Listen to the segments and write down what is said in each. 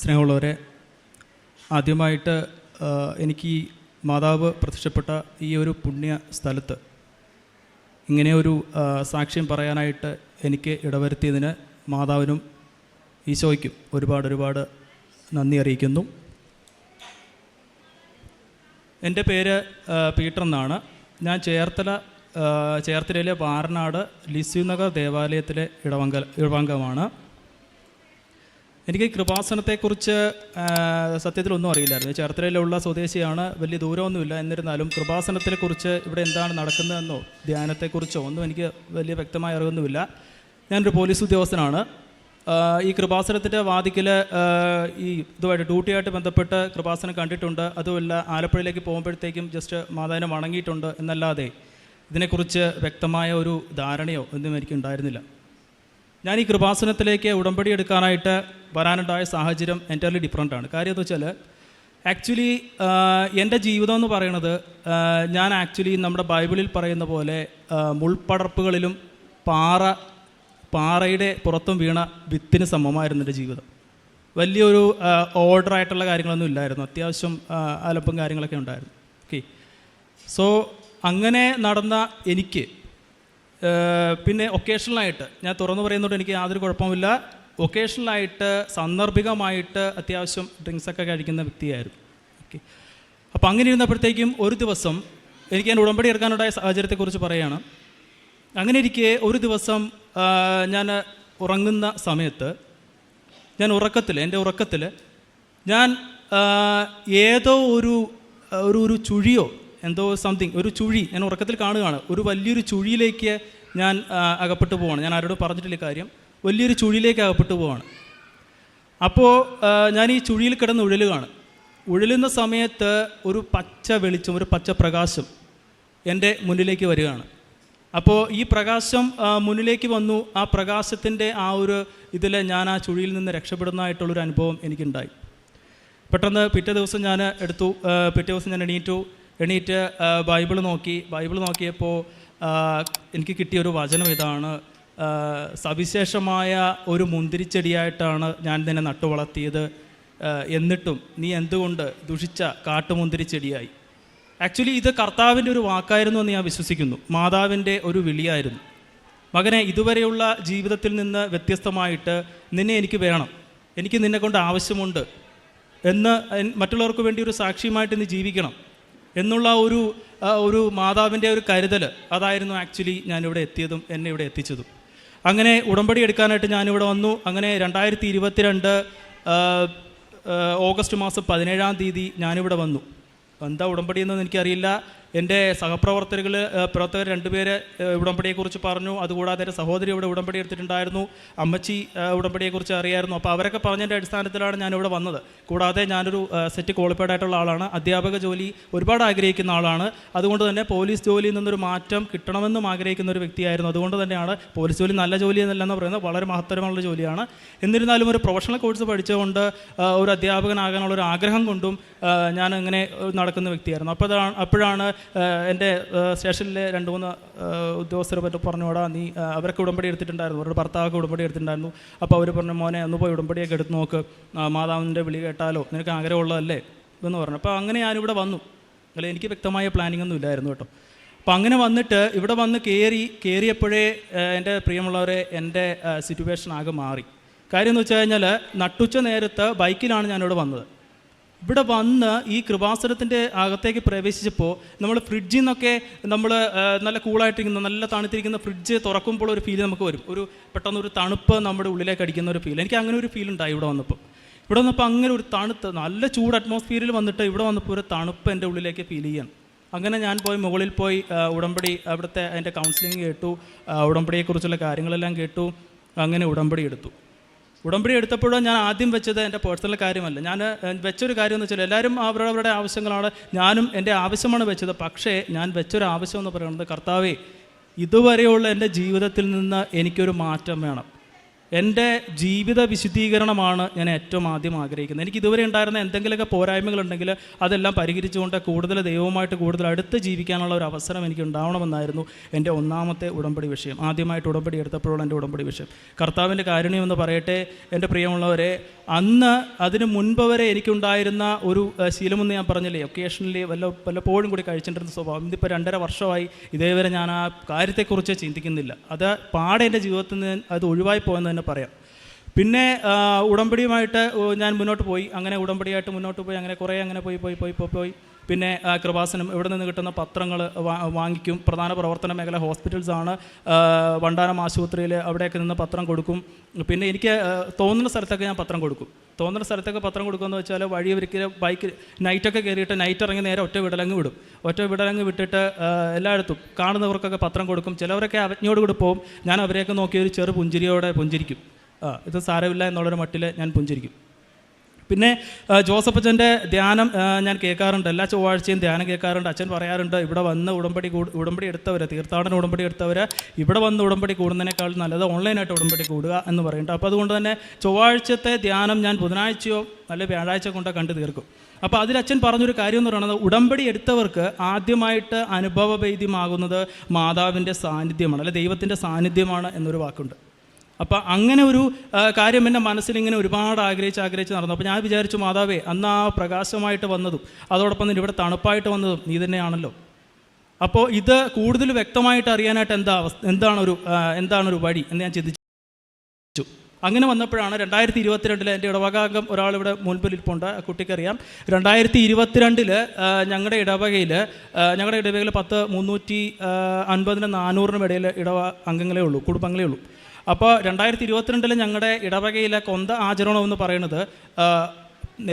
സ്നേഹമുള്ളവരെ, ആദ്യമായിട്ട് എനിക്ക് മാതാവ് പ്രത്യക്ഷപ്പെട്ട ഈ ഒരു പുണ്യ സ്ഥലത്ത് ഇങ്ങനെയൊരു സാക്ഷ്യം പറയാനായിട്ട് എനിക്ക് ഇടവരുത്തിയതിന് മാതാവിനും ഈശോയ്ക്കും ഒരുപാട് നന്ദി അറിയിക്കുന്നു. എൻ്റെ പേര് പീറ്റർ എന്നാണ്. ഞാൻ ചേർത്തലയിലെ വാരനാട് ലിസ്യു നഗർ ദേവാലയത്തിലെ ഇടവംഗമാണ്. എനിക്ക് കൃപാസനത്തെക്കുറിച്ച് സത്യത്തിലൊന്നും അറിയില്ലായിരുന്നു. ചേർത്തലയിലുള്ള സ്വദേശിയാണ്, വലിയ ദൂരമൊന്നുമില്ല. എന്നിരുന്നാലും കൃപാസനത്തെക്കുറിച്ച് ഇവിടെ എന്താണ് നടക്കുന്നതെന്നോ ധ്യാനത്തെക്കുറിച്ചോ ഒന്നും എനിക്ക് വലിയ വ്യക്തമായ അറിവൊന്നുമില്ല. ഞാനൊരു പോലീസ് ഉദ്യോഗസ്ഥനാണ്. ഈ കൃപാസനത്തിൻ്റെ വാതിക്കൽ ഈ ഇതുമായിട്ട് ഡ്യൂട്ടിയായിട്ട് ബന്ധപ്പെട്ട് കൃപാസനം കണ്ടിട്ടുണ്ട്. അതുമല്ല, ആലപ്പുഴയിലേക്ക് പോകുമ്പോഴത്തേക്കും ജസ്റ്റ് മാതാവിനെ വണങ്ങിയിട്ടുണ്ട് എന്നല്ലാതെ ഇതിനെക്കുറിച്ച് വ്യക്തമായ ഒരു ധാരണയോ ഒന്നും എനിക്ക് ഉണ്ടായിരുന്നില്ല. ഞാൻ ഈ കൃപാസനത്തിലേക്ക് ഉടമ്പടി എടുക്കാനായിട്ട് വരാനുണ്ടായ സാഹചര്യം എൻ്റർലി ഡിഫറെൻ്റാണ്. കാര്യം എന്ന് വെച്ചാൽ, ആക്ച്വലി എൻ്റെ ജീവിതം എന്ന് പറയുന്നത് ഞാൻ നമ്മുടെ ബൈബിളിൽ പറയുന്ന പോലെ മുൾപ്പടർപ്പുകളിലും പാറയുടെ പുറത്തും വീണ വിത്തിന് സമമായിരുന്നു എൻ്റെ ജീവിതം. വലിയൊരു ഓർഡറായിട്ടുള്ള കാര്യങ്ങളൊന്നും ഇല്ലായിരുന്നു. അത്യാവശ്യം അലപ്പും കാര്യങ്ങളൊക്കെ ഉണ്ടായിരുന്നു. ഓക്കെ, സോ അങ്ങനെ നടന്ന എനിക്ക് പിന്നെ ഒക്കേഷണലായിട്ട്, ഞാൻ തുറന്നു പറയുന്നതുകൊണ്ട് എനിക്ക് യാതൊരു കുഴപ്പമില്ല, ഒക്കേഷണലായിട്ട് സാന്ദർഭികമായിട്ട് അത്യാവശ്യം ഡ്രിങ്ക്സൊക്കെ കഴിക്കുന്ന വ്യക്തിയായിരുന്നു. ഓക്കെ, അപ്പോൾ അങ്ങനെ ഇരുന്നപ്പോഴത്തേക്കും ഒരു ദിവസം ഞാൻ ഉടമ്പടി എടുക്കാനുണ്ടായ സാഹചര്യത്തെക്കുറിച്ച് പറയുകയാണ്. അങ്ങനെ ഇരിക്കെ ഒരു ദിവസം ഞാൻ ഉറങ്ങുന്ന സമയത്ത് എൻ്റെ ഉറക്കത്തിൽ ഞാൻ ഏതോ ഒരു ചുഴിയോ എന്തോ സംതിങ്, ഒരു ചുഴി ഞാൻ ഉറക്കത്തിൽ കാണുകയാണ്. ഒരു വലിയൊരു ചുഴിയിലേക്ക് ഞാൻ അകപ്പെട്ടു പോവാണ്. ഞാൻ ആരോടും പറഞ്ഞിട്ടില്ല കാര്യം. വലിയൊരു ചുഴിയിലേക്ക് അകപ്പെട്ടു പോവാണ്. അപ്പോൾ ഞാൻ ഈ ചുഴിയിൽ കിടന്ന് ഉഴലുന്ന സമയത്ത് ഒരു പച്ച വെളിച്ചം, ഒരു പച്ച പ്രകാശം എൻ്റെ മുന്നിലേക്ക് വരികയാണ്. അപ്പോൾ ഈ പ്രകാശം മുന്നിലേക്ക് വന്നു. ആ പ്രകാശത്തിൻ്റെ ആ ഒരു ഇതിൽ ഞാൻ ആ ചുഴിയിൽ നിന്ന് രക്ഷപ്പെടുന്നതായിട്ടുള്ളൊരു അനുഭവം എനിക്കുണ്ടായി. പെട്ടെന്ന് പിറ്റേ ദിവസം ഞാൻ എണീറ്റ് ബൈബിൾ നോക്കിയപ്പോൾ എനിക്ക് കിട്ടിയൊരു വചനം ഇതാണ്: സവിശേഷമായ ഒരു മുന്തിരിച്ചെടിയായിട്ടാണ് ഞാൻ നിന്നെ നട്ടു വളർത്തിയത്, എന്നിട്ടും നീ എന്തുകൊണ്ട് ദുഷിച്ച കാട്ടുമുന്തിരിച്ചെടിയായി. ആക്ച്വലി ഇത് കർത്താവിൻ്റെ ഒരു വാക്കായിരുന്നു എന്ന് ഞാൻ വിശ്വസിക്കുന്നു. മാതാവിൻ്റെ ഒരു വിളിയായിരുന്നു. മകനെ, ഇതുവരെയുള്ള ജീവിതത്തിൽ നിന്ന് വ്യത്യസ്തമായിട്ട് നിന്നെ എനിക്ക് വേണം, എനിക്ക് നിന്നെ കൊണ്ട് ആവശ്യമുണ്ട് എന്ന്, മറ്റുള്ളവർക്ക് വേണ്ടി ഒരു സാക്ഷ്യമായിട്ട് നീ ജീവിക്കണം എന്നുള്ള ഒരു മാതാവിൻ്റെ ഒരു കരുതൽ, അതായിരുന്നു ആക്ച്വലി ഞാനിവിടെ എത്തിയതും എന്നെ ഇവിടെ എത്തിച്ചതും. അങ്ങനെ ഉടമ്പടി എടുക്കാനായിട്ട് ഞാനിവിടെ വന്നു. അങ്ങനെ 2022 ഓഗസ്റ്റ് മാസം 17-ാം തീയതി ഞാനിവിടെ വന്നു. എന്താ ഉടമ്പടി എന്നൊന്നും എനിക്കറിയില്ല. എൻ്റെ പ്രവർത്തകർ 2 പേര് ഉടമ്പടിയെക്കുറിച്ച് പറഞ്ഞു. അതുകൂടാതെ എൻ്റെ സഹോദരി ഇവിടെ ഉടമ്പടി എടുത്തിട്ടുണ്ടായിരുന്നു. അമ്മച്ചി ഉടമ്പടിയെക്കുറിച്ച് അറിയായിരുന്നു. അപ്പോൾ അവരൊക്കെ പറഞ്ഞതിൻ്റെ അടിസ്ഥാനത്തിലാണ് ഞാനിവിടെ വന്നത്. കൂടാതെ ഞാനൊരു സെറ്റ് ക്വാളിഫൈഡ് ആയിട്ടുള്ള ആളാണ്. അധ്യാപക ജോലി ഒരുപാട് ആഗ്രഹിക്കുന്ന ആളാണ്. അതുകൊണ്ട് തന്നെ പോലീസ് ജോലിയിൽ നിന്നൊരു മാറ്റം കിട്ടണമെന്നും ആഗ്രഹിക്കുന്ന ഒരു വ്യക്തിയായിരുന്നു. അതുകൊണ്ട് തന്നെയാണ് പോലീസ് ജോലി നല്ല ജോലി എന്നല്ലെന്ന് പറയുന്നത്, വളരെ മഹത്തരമുള്ള ജോലിയാണ്. എന്നിരുന്നാലും ഒരു പ്രൊഫഷണൽ കോഴ്സ് പഠിച്ചുകൊണ്ട് ഒരു അധ്യാപകനാകാനുള്ളൊരു ആഗ്രഹം കൊണ്ടും ഞാൻ അങ്ങനെ നടക്കുന്ന വ്യക്തിയായിരുന്നു. അപ്പോഴാണ് എൻ്റെ സ്റ്റേഷനിലെ 2-3 ഉദ്യോഗസ്ഥരെ പറ്റി പറഞ്ഞുകൂടാ, നീ അവരൊക്കെ ഉടമ്പടി എടുത്തിട്ടുണ്ടായിരുന്നു, അവരുടെ ഭർത്താവൊക്കെ ഉടമ്പടി എടുത്തിട്ടുണ്ടായിരുന്നു. അപ്പോൾ അവർ പറഞ്ഞു, മോനെ ഒന്ന് പോയി ഉടമ്പടിയൊക്കെ എടുത്ത് നോക്ക്, മാതാവിൻ്റെ വിളി കേട്ടാലോ, നിനക്ക് ആഗ്രഹമുള്ളതല്ലേ എന്ന് പറഞ്ഞു. അപ്പോൾ അങ്ങനെ ഞാനിവിടെ വന്നു. അല്ലെ, എനിക്ക് വ്യക്തമായ പ്ലാനിംഗ് ഒന്നും ഇല്ലായിരുന്നു കേട്ടോ. അപ്പോൾ അങ്ങനെ വന്നിട്ട് ഇവിടെ വന്ന് കയറിയപ്പോഴേ എൻ്റെ പ്രിയമുള്ളവരെ, എൻ്റെ സിറ്റുവേഷൻ ആകെ മാറി. കാര്യം എന്ന് വെച്ച് കഴിഞ്ഞാൽ, നട്ടുച്ച നേരത്ത് ബൈക്കിലാണ് ഞാനിവിടെ വന്നത്. ഇവിടെ വന്ന് ഈ കൃപാസനത്തിൻ്റെ അകത്തേക്ക് പ്രവേശിച്ചപ്പോൾ നമ്മൾ ഫ്രിഡ്ജിൽ നിന്നൊക്കെ നല്ല കൂളായിട്ടിരിക്കുന്ന, നല്ല തണുത്തിരിക്കുന്ന ഫ്രിഡ്ജ് തുറക്കുമ്പോൾ ഒരു ഫീൽ നമുക്ക് വരും. പെട്ടെന്നൊരു തണുപ്പ് നമ്മുടെ ഉള്ളിലേക്ക് അടിക്കുന്ന ഒരു ഫീൽ. എനിക്ക് അങ്ങനെ ഒരു ഫീൽ ഉണ്ടായി ഇവിടെ വന്നപ്പോൾ അങ്ങനെ ഒരു നല്ല ചൂട് അറ്റ്മോസ്ഫിയറിൽ വന്നിട്ട് ഇവിടെ വന്നപ്പോൾ ഒരു തണുപ്പ് എൻ്റെ ഉള്ളിലേക്ക് ഫീൽ ചെയ്യാൻ. അങ്ങനെ ഞാൻ മുകളിൽ പോയി ഉടമ്പടി, അവിടുത്തെ അതിൻ്റെ കൗൺസിലിംഗ് കേട്ടു, ഉടമ്പടിയെക്കുറിച്ചുള്ള കാര്യങ്ങളെല്ലാം കേട്ടു. അങ്ങനെ ഉടമ്പടി എടുത്തപ്പോഴും ഞാൻ ആദ്യം വെച്ചത് എൻ്റെ പേഴ്സണൽ കാര്യമല്ല. ഞാൻ വെച്ചൊരു കാര്യം എന്ന് വെച്ചാൽ, എല്ലാവരും അവരവരുടെ ആവശ്യങ്ങളാണ്, ഞാനും എൻ്റെ ആവശ്യമാണ് വെച്ചത്. പക്ഷേ ഞാൻ വെച്ചൊരു ആവശ്യം എന്ന് പറയുന്നത്, കർത്താവേ, ഇതുവരെയുള്ള എൻ്റെ ജീവിതത്തിൽ നിന്ന് എനിക്കൊരു മാറ്റം വേണം. എൻ്റെ ജീവിത വിശുദ്ധീകരണമാണ് ഞാൻ ഏറ്റവും ആദ്യം ആഗ്രഹിക്കുന്നത്. എനിക്ക് ഇതുവരെ ഉണ്ടായിരുന്ന എന്തെങ്കിലുമൊക്കെ പോരായ്മകളുണ്ടെങ്കിൽ അതെല്ലാം പരിഹരിച്ചുകൊണ്ട് കൂടുതൽ ദൈവവുമായിട്ട് കൂടുതൽ അടുത്ത് ജീവിക്കാനുള്ള ഒരു അവസരം എനിക്ക് ഉണ്ടാവണമെന്നായിരുന്നു എൻ്റെ ഒന്നാമത്തെ ഉടമ്പടി വിഷയം. ആദ്യമായിട്ട് ഉടമ്പടി എടുത്തപ്പോഴുള്ള എൻ്റെ ഉടമ്പടി വിഷയം. കർത്താവിൻ്റെ കാരുണ്യം എന്ന് പറയട്ടെ എൻ്റെ പ്രിയമുള്ളവരെ, അന്ന് അതിന് മുൻപ് വരെ എനിക്കുണ്ടായിരുന്ന ഒരു ശീലമെന്ന് ഞാൻ പറഞ്ഞില്ലേ, ഒക്കേഷണലി വല്ലപ്പോഴും കൂടി കഴിച്ചിട്ടിരുന്ന സ്വഭാവം. ഇതിപ്പോൾ 2.5 വർഷമായി ഇതേവരെ ഞാൻ ആ കാര്യത്തെക്കുറിച്ച് ചിന്തിക്കുന്നില്ല. അത് പാടെ എൻ്റെ ജീവിതത്തിൽ നിന്ന് അത് ഒഴിവായി പോയെന്ന് തന്നെ പറയാം. പിന്നെ ഉടമ്പടിയുമായിട്ട് ഞാൻ മുന്നോട്ട് പോയി. അങ്ങനെ ഉടമ്പടിയായിട്ട് മുന്നോട്ട് പോയി. അങ്ങനെ കുറേ അങ്ങനെ പോയി. പിന്നെ കൃപാസനം ഇവിടെ നിന്ന് കിട്ടുന്ന പത്രങ്ങൾ വാങ്ങിക്കും. പ്രധാന പ്രവർത്തന മേഖല ഹോസ്പിറ്റൽസാണ്. വണ്ടാനം ആശുപത്രിയിൽ അവിടെയൊക്കെ നിന്ന് പത്രം കൊടുക്കും. പിന്നെ എനിക്ക് തോന്നുന്ന സ്ഥലത്തൊക്കെ ഞാൻ പത്രം കൊടുക്കും. തോന്നുന്ന സ്ഥലത്തൊക്കെ പത്രം കൊടുക്കുമെന്ന് വെച്ചാൽ വഴി ഒരിക്കലും ബൈക്ക് നൈറ്റൊക്കെ കയറിയിട്ട് നൈറ്റ് ഇറങ്ങി നേരെ ഒറ്റ വിടലങ്ങ് വിട്ടിട്ട് എല്ലായിടത്തും കാണുന്നവർക്കൊക്കെ പത്രം കൊടുക്കും. ചിലവരൊക്കെ അവജ്ഞയോട് കൂടി പോകും. ഞാൻ അവരെയൊക്കെ നോക്കി ഒരു ചെറു പുഞ്ചിരിയോടെ പുഞ്ചിരിക്കും. ഇത് സാരമില്ല എന്നുള്ളൊരു മട്ടിൽ ഞാൻ പുഞ്ചിരിക്കും. പിന്നെ ജോസഫ് അച്ഛൻ്റെ ധ്യാനം ഞാൻ കേൾക്കാറുണ്ട്. എല്ലാ ചൊവ്വാഴ്ചയും ധ്യാനം കേൾക്കാറുണ്ട്. അച്ഛൻ പറയാറുണ്ട്, ഇവിടെ വന്ന് ഉടമ്പടി എടുത്തവർ, തീർത്ഥാടന ഉടമ്പടി എടുത്തവർ ഇവിടെ വന്ന് ഉടമ്പടി കൂടുന്നതിനേക്കാൾ നല്ലത് ഓൺലൈനായിട്ട് ഉടമ്പടി കൂടുക എന്ന് പറയുന്നുണ്ട്. അപ്പോൾ അതുകൊണ്ട് തന്നെ ചൊവ്വാഴ്ചത്തെ ധ്യാനം ഞാൻ ബുധനാഴ്ചയോ അല്ലെ വ്യാഴാഴ്ച കൊണ്ടോ കണ്ടു തീർക്കും. അപ്പോൾ അതിൽ അച്ഛൻ പറഞ്ഞൊരു കാര്യം എന്ന് പറയുന്നത്, ഉടമ്പടി എടുത്തവർക്ക് ആദ്യമായിട്ട് അനുഭവവേദ്യമാകുന്നത് മാതാവിൻ്റെ സാന്നിധ്യമാണ്, അല്ലെ ദൈവത്തിൻ്റെ സാന്നിധ്യമാണ് എന്നൊരു വാക്കുണ്ട്. അപ്പോൾ അങ്ങനെ ഒരു കാര്യം എൻ്റെ മനസ്സിലിങ്ങനെ ഒരുപാട് ആഗ്രഹിച്ച് നടന്നു. അപ്പോൾ ഞാൻ വിചാരിച്ചു, മാതാവേ, അന്ന് ആ പ്രകാശമായിട്ട് വന്നതും അതോടൊപ്പം തന്നെ ഇവിടെ തണുപ്പായിട്ട് വന്നതും നീ തന്നെയാണല്ലോ. അപ്പോൾ ഇത് കൂടുതൽ വ്യക്തമായിട്ട് അറിയാനായിട്ട് എന്താണൊരു വഴി എന്ന് ഞാൻ ചിന്തിച്ചു. അങ്ങനെ വന്നപ്പോഴാണ് 2022 എൻ്റെ ഇടവകാംഗം ഒരാളിവിടെ മുൻപിലിരിപ്പുണ്ട്, കുട്ടിക്കറിയാം. 2022 ഞങ്ങളുടെ ഇടവകയിൽ 350-400 ഇടയിൽ അംഗങ്ങളേ ഉള്ളൂ, കുടുംബങ്ങളേ ഉള്ളൂ. അപ്പോൾ 2022 ഞങ്ങളുടെ ഇടവകയിലെ കൊന്ത ആചരണം എന്ന് പറയുന്നത്,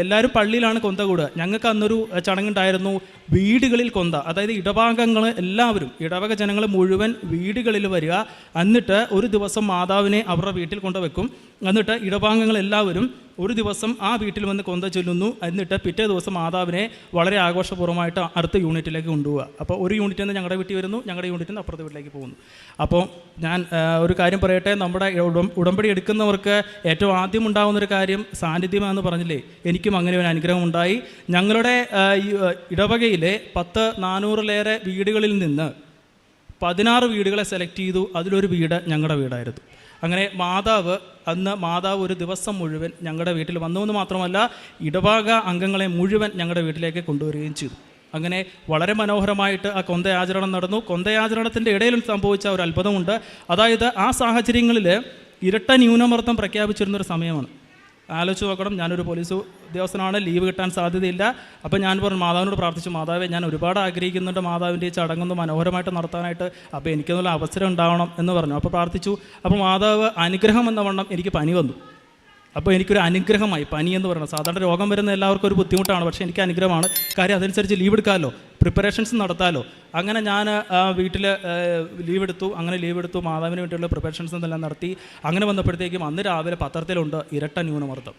എല്ലാവരും പള്ളിയിലാണ് കൊന്ത കൂടുക. ഞങ്ങൾക്ക് അന്നൊരു ചടങ്ങുണ്ടായിരുന്നു, വീടുകളിൽ കൊന്ത. അതായത് ഇടവകാംഗങ്ങൾ എല്ലാവരും, ഇടവക ജനങ്ങൾ മുഴുവൻ വീടുകളിൽ വരിക. എന്നിട്ട് ഒരു ദിവസം മാതാവിനെ അവരുടെ വീട്ടിൽ കൊണ്ടുവെക്കും. എന്നിട്ട് ഇടവകാംഗങ്ങൾ എല്ലാവരും ഒരു ദിവസം ആ വീട്ടിൽ വന്ന് കൊന്ത ചൊല്ലുന്നു. എന്നിട്ട് പിറ്റേ ദിവസം മാതാവിനെ വളരെ ആഘോഷപൂർവ്വമായിട്ട് അടുത്ത യൂണിറ്റിലേക്ക് കൊണ്ടുപോവുക. അപ്പോൾ ഒരു യൂണിറ്റിൽ നിന്ന് ഞങ്ങളുടെ വീട്ടിൽ വരുന്നു, ഞങ്ങളുടെ യൂണിറ്റിൽ നിന്ന് അപ്പുറത്തെ വീട്ടിലേക്ക് പോകുന്നു. അപ്പോൾ ഞാൻ ഒരു കാര്യം പറയട്ടെ, നമ്മുടെ ഉടമ്പടി എടുക്കുന്നവർക്ക് ഏറ്റവും ആദ്യം ഉണ്ടാകുന്നൊരു കാര്യം സാന്നിധ്യമാണെന്ന് പറഞ്ഞില്ലേ, എനിക്കും അങ്ങനെ ഒരു അനുഗ്രഹം ഉണ്ടായി. ഞങ്ങളുടെ ഇടവകയിലെ 400-ലേറെ വീടുകളിൽ നിന്ന് 16 വീടുകളെ സെലക്ട് ചെയ്തു. അതിലൊരു വീട് ഞങ്ങളുടെ വീടായിരുന്നു. അങ്ങനെ മാതാവ് ഒരു ദിവസം മുഴുവൻ ഞങ്ങളുടെ വീട്ടിൽ വന്നുവെന്ന് മാത്രമല്ല, ഇടവക അംഗങ്ങളെ മുഴുവൻ ഞങ്ങളുടെ വീട്ടിലേക്ക് കൊണ്ടുവരികയും ചെയ്തു. അങ്ങനെ വളരെ മനോഹരമായിട്ട് ആ കൊന്തയാചരണം നടന്നു. കൊന്തയാചരണത്തിൻ്റെ ഇടയിൽ സംഭവിച്ച ഒരു അത്ഭുതമുണ്ട്. അതായത് ആ സാഹചര്യങ്ങളിൽ ഇരട്ട ന്യൂനമർദ്ദം പ്രഖ്യാപിച്ചിരുന്നൊരു സമയമാണ്. ആലോചിച്ച് നോക്കണം, ഞാനൊരു പോലീസ് ഉദ്യോഗസ്ഥനാണ്, ലീവ് കിട്ടാൻ സാധ്യതയില്ല. അപ്പോൾ ഞാൻ പറഞ്ഞു, മാതാവിനോട് പ്രാർത്ഥിച്ചു, മാതാവേ, ഞാൻ ഒരുപാട് ആഗ്രഹിക്കുന്നുണ്ട് മാതാവിൻ്റെ ഈ ചടങ്ങൊന്ന് മനോഹരമായിട്ട് നടത്താനായിട്ട്, അപ്പോൾ എനിക്കൊന്നുള്ള അവസരം ഉണ്ടാവണം എന്ന് പറഞ്ഞു. അപ്പോൾ പ്രാർത്ഥിച്ചു. അപ്പോൾ മാതാവ് അനുഗ്രഹം എന്ന വണ്ണം എനിക്ക് പനി വന്നു. അപ്പോൾ എനിക്കൊരു അനുഗ്രഹമായി. പനി എന്ന് പറയുന്നത് സാധാരണ രോഗം വരുന്ന എല്ലാവർക്കും ഒരു ബുദ്ധിമുട്ടാണ്, പക്ഷേ എനിക്ക് അനുഗ്രഹമാണ്. കാര്യം അതനുസരിച്ച് ലീവ് എടുക്കാമല്ലോ, പ്രിപ്പറേഷൻസ് നടത്താമല്ലോ. അങ്ങനെ ഞാൻ വീട്ടിൽ ലീവ് എടുത്തു. മാതാവിന് വേണ്ടിയുള്ള പ്രിപ്പറേഷൻസ് എല്ലാം നടത്തി. അങ്ങനെ വന്നപ്പോഴത്തേക്കും അന്ന് രാവിലെ പത്രത്തിലുണ്ട് ഇരട്ട ന്യൂനമർദ്ദം.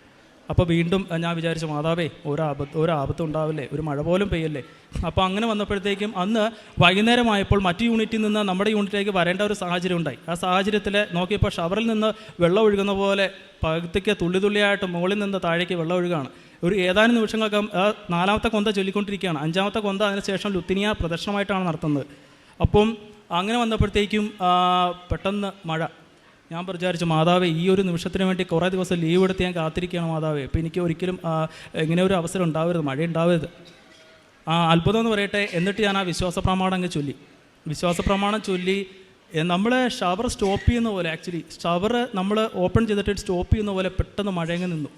അപ്പോൾ വീണ്ടും ഞാൻ വിചാരിച്ചു, മാതാവേ, ഒരാപത്തും ഉണ്ടാവില്ലേ, ഒരു മഴ പോലും പെയ്യല്ലേ. അപ്പോൾ അങ്ങനെ വന്നപ്പോഴത്തേക്കും അന്ന് വൈകുന്നേരമായപ്പോൾ മറ്റു യൂണിറ്റിൽ നിന്ന് നമ്മുടെ യൂണിറ്റിലേക്ക് വരേണ്ട ഒരു സാഹചര്യം ഉണ്ടായി. ആ സാഹചര്യത്തിൽ നോക്കിയപ്പോൾ ഷവറിൽ നിന്ന് വെള്ളം ഒഴുകുന്ന പോലെ പകുതിക്ക് തുള്ളിയായിട്ട് മുകളിൽ നിന്ന് താഴേക്ക് വെള്ളം ഒഴുകുകയാണ്. ഒരു ഏതാനും നിമിഷങ്ങൾക്കും 4ാമത്തെ കൊന്ത ചൊല്ലിക്കൊണ്ടിരിക്കുകയാണ്. 5ാമത്തെ കൊന്ത അതിനുശേഷം ലുത്തിനിയ പ്രദർശനമായിട്ടാണ് നടത്തുന്നത്. അപ്പം അങ്ങനെ വന്നപ്പോഴത്തേക്കും പെട്ടെന്ന് മഴ. ഞാൻ വിചാരിച്ചു, മാതാവേ, ഈ ഒരു നിമിഷത്തിന് വേണ്ടി കുറേ ദിവസം ലീവ് എടുത്ത് ഞാൻ കാത്തിരിക്കുകയാണ് മാതാവേ. അപ്പോൾ എനിക്ക് ഒരിക്കലും ഇങ്ങനെ ഒരു അവസരം ഉണ്ടാവരുത്, മഴ ഉണ്ടാവരുത്. അത്ഭുതം എന്ന് പറയട്ടെ. എന്നിട്ട് ഞാൻ ആ വിശ്വാസ പ്രമാണം ചൊല്ലി നമ്മൾ ഷവർ സ്റ്റോപ്പ് ചെയ്യുന്ന പോലെ, ആക്ച്വലി ഷവർ നമ്മൾ ഓപ്പൺ ചെയ്തിട്ട് സ്റ്റോപ്പ് ചെയ്യുന്ന പോലെ പെട്ടെന്ന് മഴയങ്ങ് നിന്നു.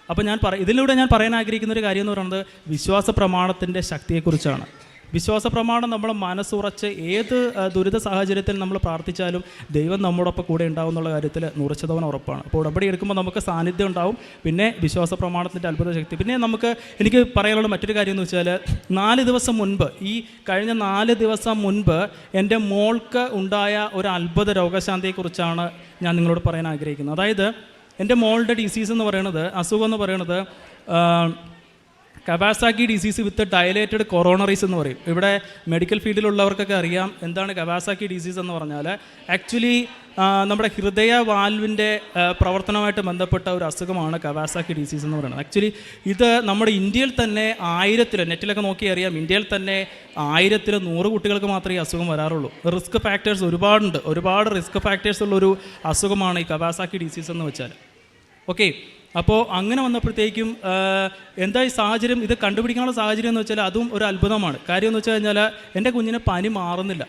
അപ്പോൾ ഇതിലൂടെ ഞാൻ പറയാൻ ആഗ്രഹിക്കുന്ന ഒരു കാര്യം എന്ന് പറയുന്നത് വിശ്വാസ പ്രമാണത്തിൻ്റെ ശക്തിയെക്കുറിച്ചാണ്. വിശ്വാസ പ്രമാണം നമ്മൾ മനസ്സുറച്ച് ഏത് ദുരിത സാഹചര്യത്തിൽ നമ്മൾ പ്രാർത്ഥിച്ചാലും ദൈവം നമ്മോടൊപ്പം കൂടെ ഉണ്ടാവും എന്നുള്ള കാര്യത്തിൽ 100% ഉറപ്പാണ്. അപ്പോൾ ഉടമ്പടി എടുക്കുമ്പോൾ നമുക്ക് സാന്നിധ്യം ഉണ്ടാവും. പിന്നെ വിശ്വാസ പ്രമാണത്തിൻ്റെ അത്ഭുത ശക്തി. പിന്നെ എനിക്ക് പറയാനുള്ള മറ്റൊരു കാര്യം എന്ന് വെച്ചാൽ, 4 ദിവസം മുൻപ്, ഈ കഴിഞ്ഞ 4 ദിവസം മുൻപ് എൻ്റെ മോൾക്ക് ഉണ്ടായ ഒരു അത്ഭുത രോഗശാന്തിയെക്കുറിച്ചാണ് ഞാൻ നിങ്ങളോട് പറയാൻ ആഗ്രഹിക്കുന്നത്. അതായത് എൻ്റെ മോളുടെ അസുഖം എന്ന് പറയുന്നത് കവാസാക്കി ഡിസീസ് വിത്ത് ഡയലേറ്റഡ് കൊറോണറീസ് എന്ന് പറയും. ഇവിടെ മെഡിക്കൽ ഫീൽഡിലുള്ളവർക്കൊക്കെ അറിയാം എന്താണ് കവാസാക്കി ഡിസീസ് എന്ന് പറഞ്ഞാൽ. ആക്ച്വലി നമ്മുടെ ഹൃദയ വാൽവിൻ്റെ പ്രവർത്തനമായിട്ട് ബന്ധപ്പെട്ട ഒരു അസുഖമാണ് കവാസാക്കി ഡിസീസ് എന്ന് പറയുന്നത്. ആക്ച്വലി ഇത് നമ്മുടെ ഇന്ത്യയിൽ തന്നെ 1000, നെറ്റിലൊക്കെ നോക്കി അറിയാം, ഇന്ത്യയിൽ തന്നെ 1000-100 കുട്ടികൾക്ക് മാത്രമേ ഈ അസുഖം വരാറുള്ളൂ. റിസ്ക് ഫാക്ടേഴ്സ് ഒരുപാട് റിസ്ക് ഫാക്ടേഴ്സ് ഉള്ളൊരു അസുഖമാണ് ഈ കവാസാക്കി ഡിസീസ് എന്ന് വെച്ചാൽ. ഓക്കെ, അപ്പോൾ അങ്ങനെ വന്നപ്പോഴത്തേക്കും എന്താ ഈ സാഹചര്യം, ഇത് കണ്ടുപിടിക്കാനുള്ള സാഹചര്യം എന്ന് വെച്ചാൽ അതും ഒരു അത്ഭുതമാണ്. കാര്യം എന്ന് വെച്ച് കഴിഞ്ഞാൽ എൻ്റെ കുഞ്ഞിന് പനി മാറുന്നില്ല.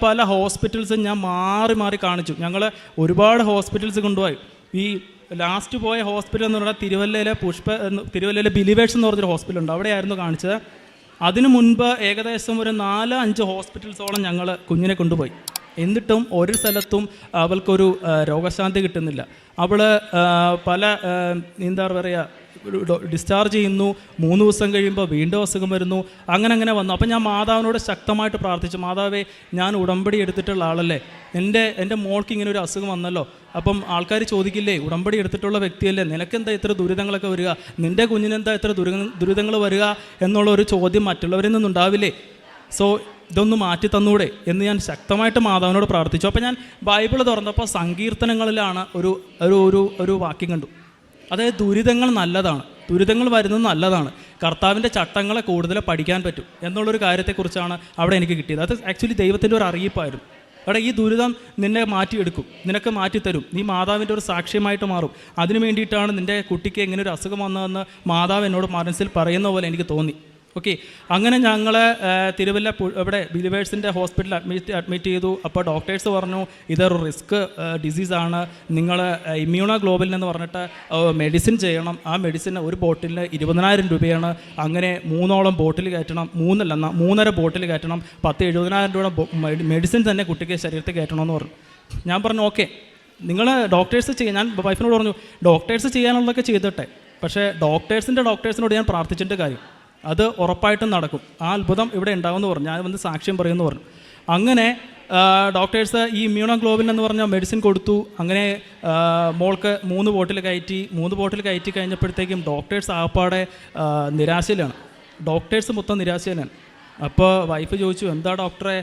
പല ഹോസ്പിറ്റൽസും ഞാൻ മാറി കാണിച്ചു. ഞങ്ങൾ ഒരുപാട് ഹോസ്പിറ്റൽസ് കൊണ്ടുപോയി. ഈ ലാസ്റ്റ് പോയ ഹോസ്പിറ്റൽ എന്ന് പറഞ്ഞാൽ തിരുവല്ലയിലെ ബിലിവേഴ്സ് എന്ന് പറഞ്ഞൊരു ഹോസ്പിറ്റലുണ്ട്, അവിടെയായിരുന്നു കാണിച്ചത്. അതിനു മുൻപ് ഏകദേശം ഒരു 4-5 ഹോസ്പിറ്റൽസോളം ഞങ്ങൾ കുഞ്ഞിനെ കൊണ്ടുപോയി. എന്നിട്ടും ഒരു സ്ഥലത്തും അവൾക്കൊരു രോഗശാന്തി കിട്ടുന്നില്ല. അവൾ പല എന്താ പറയുക, ഡിസ്ചാർജ് ചെയ്യുന്നു, 3 ദിവസം കഴിയുമ്പോൾ വീണ്ടും അസുഖം വരുന്നു, അങ്ങനെ വന്നു. അപ്പം ഞാൻ മാതാവിനോട് ശക്തമായിട്ട് പ്രാർത്ഥിച്ചു, മാതാവേ, ഞാൻ ഉടമ്പടി എടുത്തിട്ടുള്ള ആളല്ലേ, എൻ്റെ മോൾക്ക് ഇങ്ങനെ ഒരു അസുഖം വന്നല്ലോ, അപ്പം ആൾക്കാർ ചോദിക്കില്ലേ, ഉടമ്പടി എടുത്തിട്ടുള്ള വ്യക്തിയല്ലേ, നിനക്കെന്താ ഇത്ര ദുരിതങ്ങളൊക്കെ വരിക, നിൻ്റെ കുഞ്ഞിനെന്താ ഇത്ര ദുരിതങ്ങൾ വരിക എന്നുള്ള ഒരു ചോദ്യം മറ്റുള്ളവരിൽ നിന്നുണ്ടാവില്ലേ, സോ ഇതൊന്ന് മാറ്റി തന്നൂടെ എന്ന് ഞാൻ ശക്തമായിട്ട് മാതാവിനോട് പ്രാർത്ഥിച്ചു. അപ്പോൾ ഞാൻ ബൈബിൾ തുറന്നപ്പോൾ സങ്കീർത്തനങ്ങളിലാണ് ഒരു വാക്യം കണ്ടു. അതായത് ദുരിതങ്ങൾ നല്ലതാണ്, ദുരിതങ്ങൾ വരുന്നത് നല്ലതാണ്, കർത്താവിൻ്റെ ചട്ടങ്ങളെ കൂടുതൽ പഠിക്കാൻ പറ്റും എന്നുള്ളൊരു കാര്യത്തെക്കുറിച്ചാണ് അവിടെ എനിക്ക് കിട്ടിയത്. അത് ആക്ച്വലി ദൈവത്തിൻ്റെ ഒരു അറിയിപ്പായിരുന്നു. അവിടെ ഈ ദുരിതം നിന്നെ മാറ്റിയെടുക്കും, നിനക്ക് മാറ്റിത്തരും, നീ മാതാവിൻ്റെ ഒരു സാക്ഷ്യമായിട്ട് മാറും. അതിനു വേണ്ടിയിട്ടാണ് നിൻ്റെ കുട്ടിക്ക് എങ്ങനെ ഒരു അസുഖം വന്നതെന്ന് മാതാവ് എന്നോട് മനസ്സിൽ പറയുന്ന പോലെ എനിക്ക് തോന്നി. ഓക്കെ, അങ്ങനെ ഞങ്ങൾ തിരുവല്ല ഇവിടെ ബിലിവേഴ്സിൻ്റെ ഹോസ്പിറ്റലിൽ അഡ്മിറ്റ് ചെയ്തു. അപ്പോൾ ഡോക്ടേഴ്സ് പറഞ്ഞു ഇതൊരു റിസ്ക് ഡിസീസാണ്, നിങ്ങൾ ഇമ്മ്യൂണോ ഗ്ലോബലിൻ എന്ന് പറഞ്ഞിട്ട് മെഡിസിൻ ചെയ്യണം. ആ മെഡിസിൻ ഒരു ബോട്ടിലിന് 20,000 രൂപയാണ്. അങ്ങനെ 3 ബോട്ടിൽ കയറ്റണം, 3.5 ബോട്ടിൽ കയറ്റണം, 70,000 രൂപ മെഡിസിൻ തന്നെ കുട്ടിക്ക് ശരീരത്തിൽ കയറ്റണമെന്ന് പറഞ്ഞു. ഞാൻ പറഞ്ഞു ഓക്കെ, നിങ്ങൾ ഡോക്ടേഴ്സ് ഞാൻ വൈഫിനോട് പറഞ്ഞു ഡോക്ടേഴ്സ് ചെയ്യാനുള്ളതൊക്കെ ചെയ്തിട്ടെ, പക്ഷേ ഡോക്ടേഴ്സിനോട് ഞാൻ പ്രാർത്ഥിച്ചിട്ട് കാര്യം, അത് ഉറപ്പായിട്ടും നടക്കും, ആ അത്ഭുതം ഇവിടെ ഉണ്ടാകുമെന്ന് പറഞ്ഞു. ഞാൻ വന്ന് സാക്ഷ്യം പറയുമെന്ന് പറഞ്ഞു. അങ്ങനെ ഡോക്ടേഴ്സ് ഈ ഇമ്മ്യൂണോ ഗ്ലോബിൻ എന്ന് പറഞ്ഞ മെഡിസിൻ കൊടുത്തു. അങ്ങനെ മോൾക്ക് 3 ബോട്ടിൽ കയറ്റി കഴിഞ്ഞപ്പോഴത്തേക്കും ഡോക്ടേഴ്സ് ആപ്പാടെ നിരാശയിലാണ്, ഡോക്ടേഴ്സ് മൊത്തം നിരാശയിലാണ്. അപ്പോൾ വൈഫ് ചോദിച്ചു, എന്താ ഡോക്ടറെ,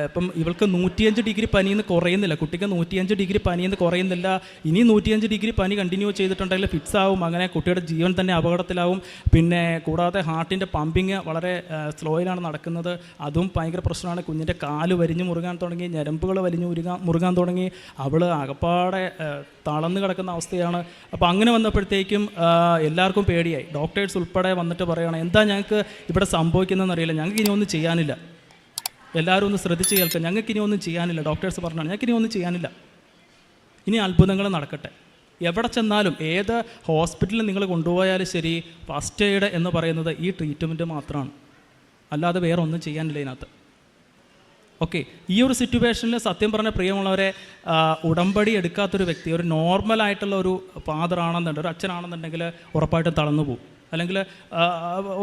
ഇപ്പം ഇവൾക്ക് 105 ഡിഗ്രി പനിയെന്ന് കുറയുന്നില്ല, കുട്ടിക്ക് 105 ഡിഗ്രി പനിയെന്ന് കുറയുന്നില്ല, ഇനി 105 ഡിഗ്രി പനി കണ്ടിന്യൂ ചെയ്തിട്ടുണ്ടെങ്കിൽ ഫിക്സ് ആവും, അങ്ങനെ കുട്ടിയുടെ ജീവൻ തന്നെ അപകടത്തിലാവും. പിന്നെ കൂടാതെ ഹാർട്ടിൻ്റെ പമ്പിങ് വളരെ സ്ലോയിലാണ് നടക്കുന്നത്, അതും ഭയങ്കര പ്രശ്നമാണ്. കുഞ്ഞിൻ്റെ കാല് വലിഞ്ഞു മുറുകാൻ തുടങ്ങി, ഞരമ്പുകൾ വലിഞ്ഞു മുറുകാൻ തുടങ്ങി, അവൾ അകപ്പാടെ തളർന്നു കിടക്കുന്ന അവസ്ഥയാണ്. അപ്പോൾ അങ്ങനെ വന്നപ്പോഴത്തേക്കും എല്ലാവർക്കും പേടിയായി. ഡോക്ടേഴ്സ് ഉൾപ്പെടെ വന്നിട്ട് പറയുകയാണ്, എന്താ ഞങ്ങൾക്ക് ഇവിടെ സംഭവിക്കുന്നതെന്ന് അറിയില്ല, ഞങ്ങൾക്ക് ഇനി ഒന്നും ചെയ്യാനില്ല, എല്ലാവരും ഒന്ന് ശ്രദ്ധിച്ച് കേൾക്കുക, ഞങ്ങൾക്കിനി ഒന്നും ചെയ്യാനില്ല. ഡോക്ടേഴ്സ് പറഞ്ഞാണ് ഞങ്ങൾക്കിനി ഒന്നും ചെയ്യാനില്ല, ഇനി അത്ഭുതങ്ങൾ നടക്കട്ടെ. എവിടെ ചെന്നാലും ഏത് ഹോസ്പിറ്റലിൽ നിങ്ങൾ കൊണ്ടുപോയാലും ശരി, ഫസ്റ്റ് എയ്ഡ് എന്ന് പറയുന്നത് ഈ ട്രീറ്റ്മെൻറ്റ് മാത്രമാണ്, അല്ലാതെ വേറെ ഒന്നും ചെയ്യാനില്ല ഇതിനകത്ത്. ഓക്കെ, ഈ ഒരു സിറ്റുവേഷനിൽ സത്യം പറഞ്ഞ പ്രിയമുള്ളവരെ, ഉടമ്പടി എടുക്കാത്തൊരു വ്യക്തി, ഒരു നോർമലായിട്ടുള്ള ഒരു ഫാദർ ആണെന്നുണ്ടെങ്കിൽ, ഒരു അച്ഛനാണെന്നുണ്ടെങ്കിൽ ഉറപ്പായിട്ടും തളർന്നു പോകും. അല്ലെങ്കിൽ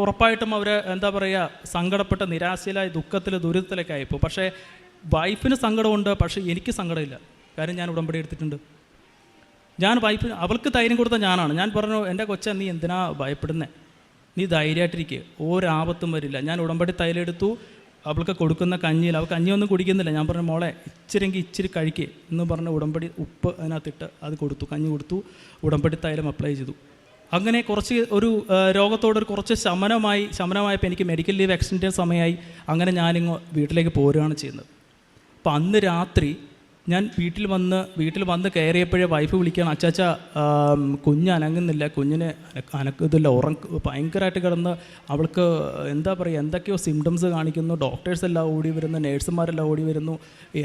ഉറപ്പായിട്ടും അവർ എന്താ പറയുക, സങ്കടപ്പെട്ട നിരാശയിലായി ദുഃഖത്തിൽ ദുരിതത്തിലൊക്കെ ആയിപ്പോൾ. പക്ഷേ വൈഫിന് സങ്കടമുണ്ട്, പക്ഷേ എനിക്ക് സങ്കടമില്ല. കാര്യം ഞാൻ ഉടമ്പടി എടുത്തിട്ടുണ്ട്. ഞാൻ വൈഫിന്, അവൾക്ക് ധൈര്യം കൊടുത്ത ഞാനാണ്. ഞാൻ പറഞ്ഞു, എൻ്റെ കൊച്ച നീ എന്തിനാ ഭയപ്പെടുന്നത്, നീ ധൈര്യമായിട്ടിരിക്കുക, ഒരാപത്തും വരില്ല. ഞാൻ ഉടമ്പടി തൈലെടുത്തു, അവൾക്ക് കൊടുക്കുന്ന കഞ്ഞിയിൽ, അവൾക്ക് കഞ്ഞിയൊന്നും കുടിക്കുന്നില്ല. ഞാൻ പറഞ്ഞു, മോളെ ഇച്ചിരി കഴിക്കുക എന്ന് പറഞ്ഞ് ഉടമ്പടി ഉപ്പ് അതിനകത്തിട്ട് അത് കൊടുത്തു, കഞ്ഞി കൊടുത്തു, ഉടമ്പടി തൈലം അപ്ലൈ ചെയ്തു. അങ്ങനെ കുറച്ച് ഒരു രോഗത്തോടൊരു കുറച്ച് ശമനമായപ്പോൾ എനിക്ക് മെഡിക്കൽ ലീവ് എക്സ്റ്റെൻഡ് സമയമായി. അങ്ങനെ ഞാനിങ്ങ് വീട്ടിലേക്ക് പോരുകയാണ് ചെയ്യുന്നത്. അപ്പോൾ അന്ന് രാത്രി ഞാൻ വീട്ടിൽ വന്ന് കയറിയപ്പോഴേ വൈഫ് വിളിക്കുകയാണ്, അച്ചാച്ച കുഞ്ഞ് അനങ്ങുന്നില്ല, കുഞ്ഞിന് അനക്കത്തില്ല, ഭയങ്കരമായിട്ട് കിടന്ന് അവൾക്ക് എന്താ പറയുക, എന്തൊക്കെയോ സിംറ്റംസ് കാണിക്കുന്നു, ഡോക്ടേഴ്സ് എല്ലാം ഓടി വരുന്നു, നേഴ്സുമാരെല്ലാം ഓടി വരുന്നു,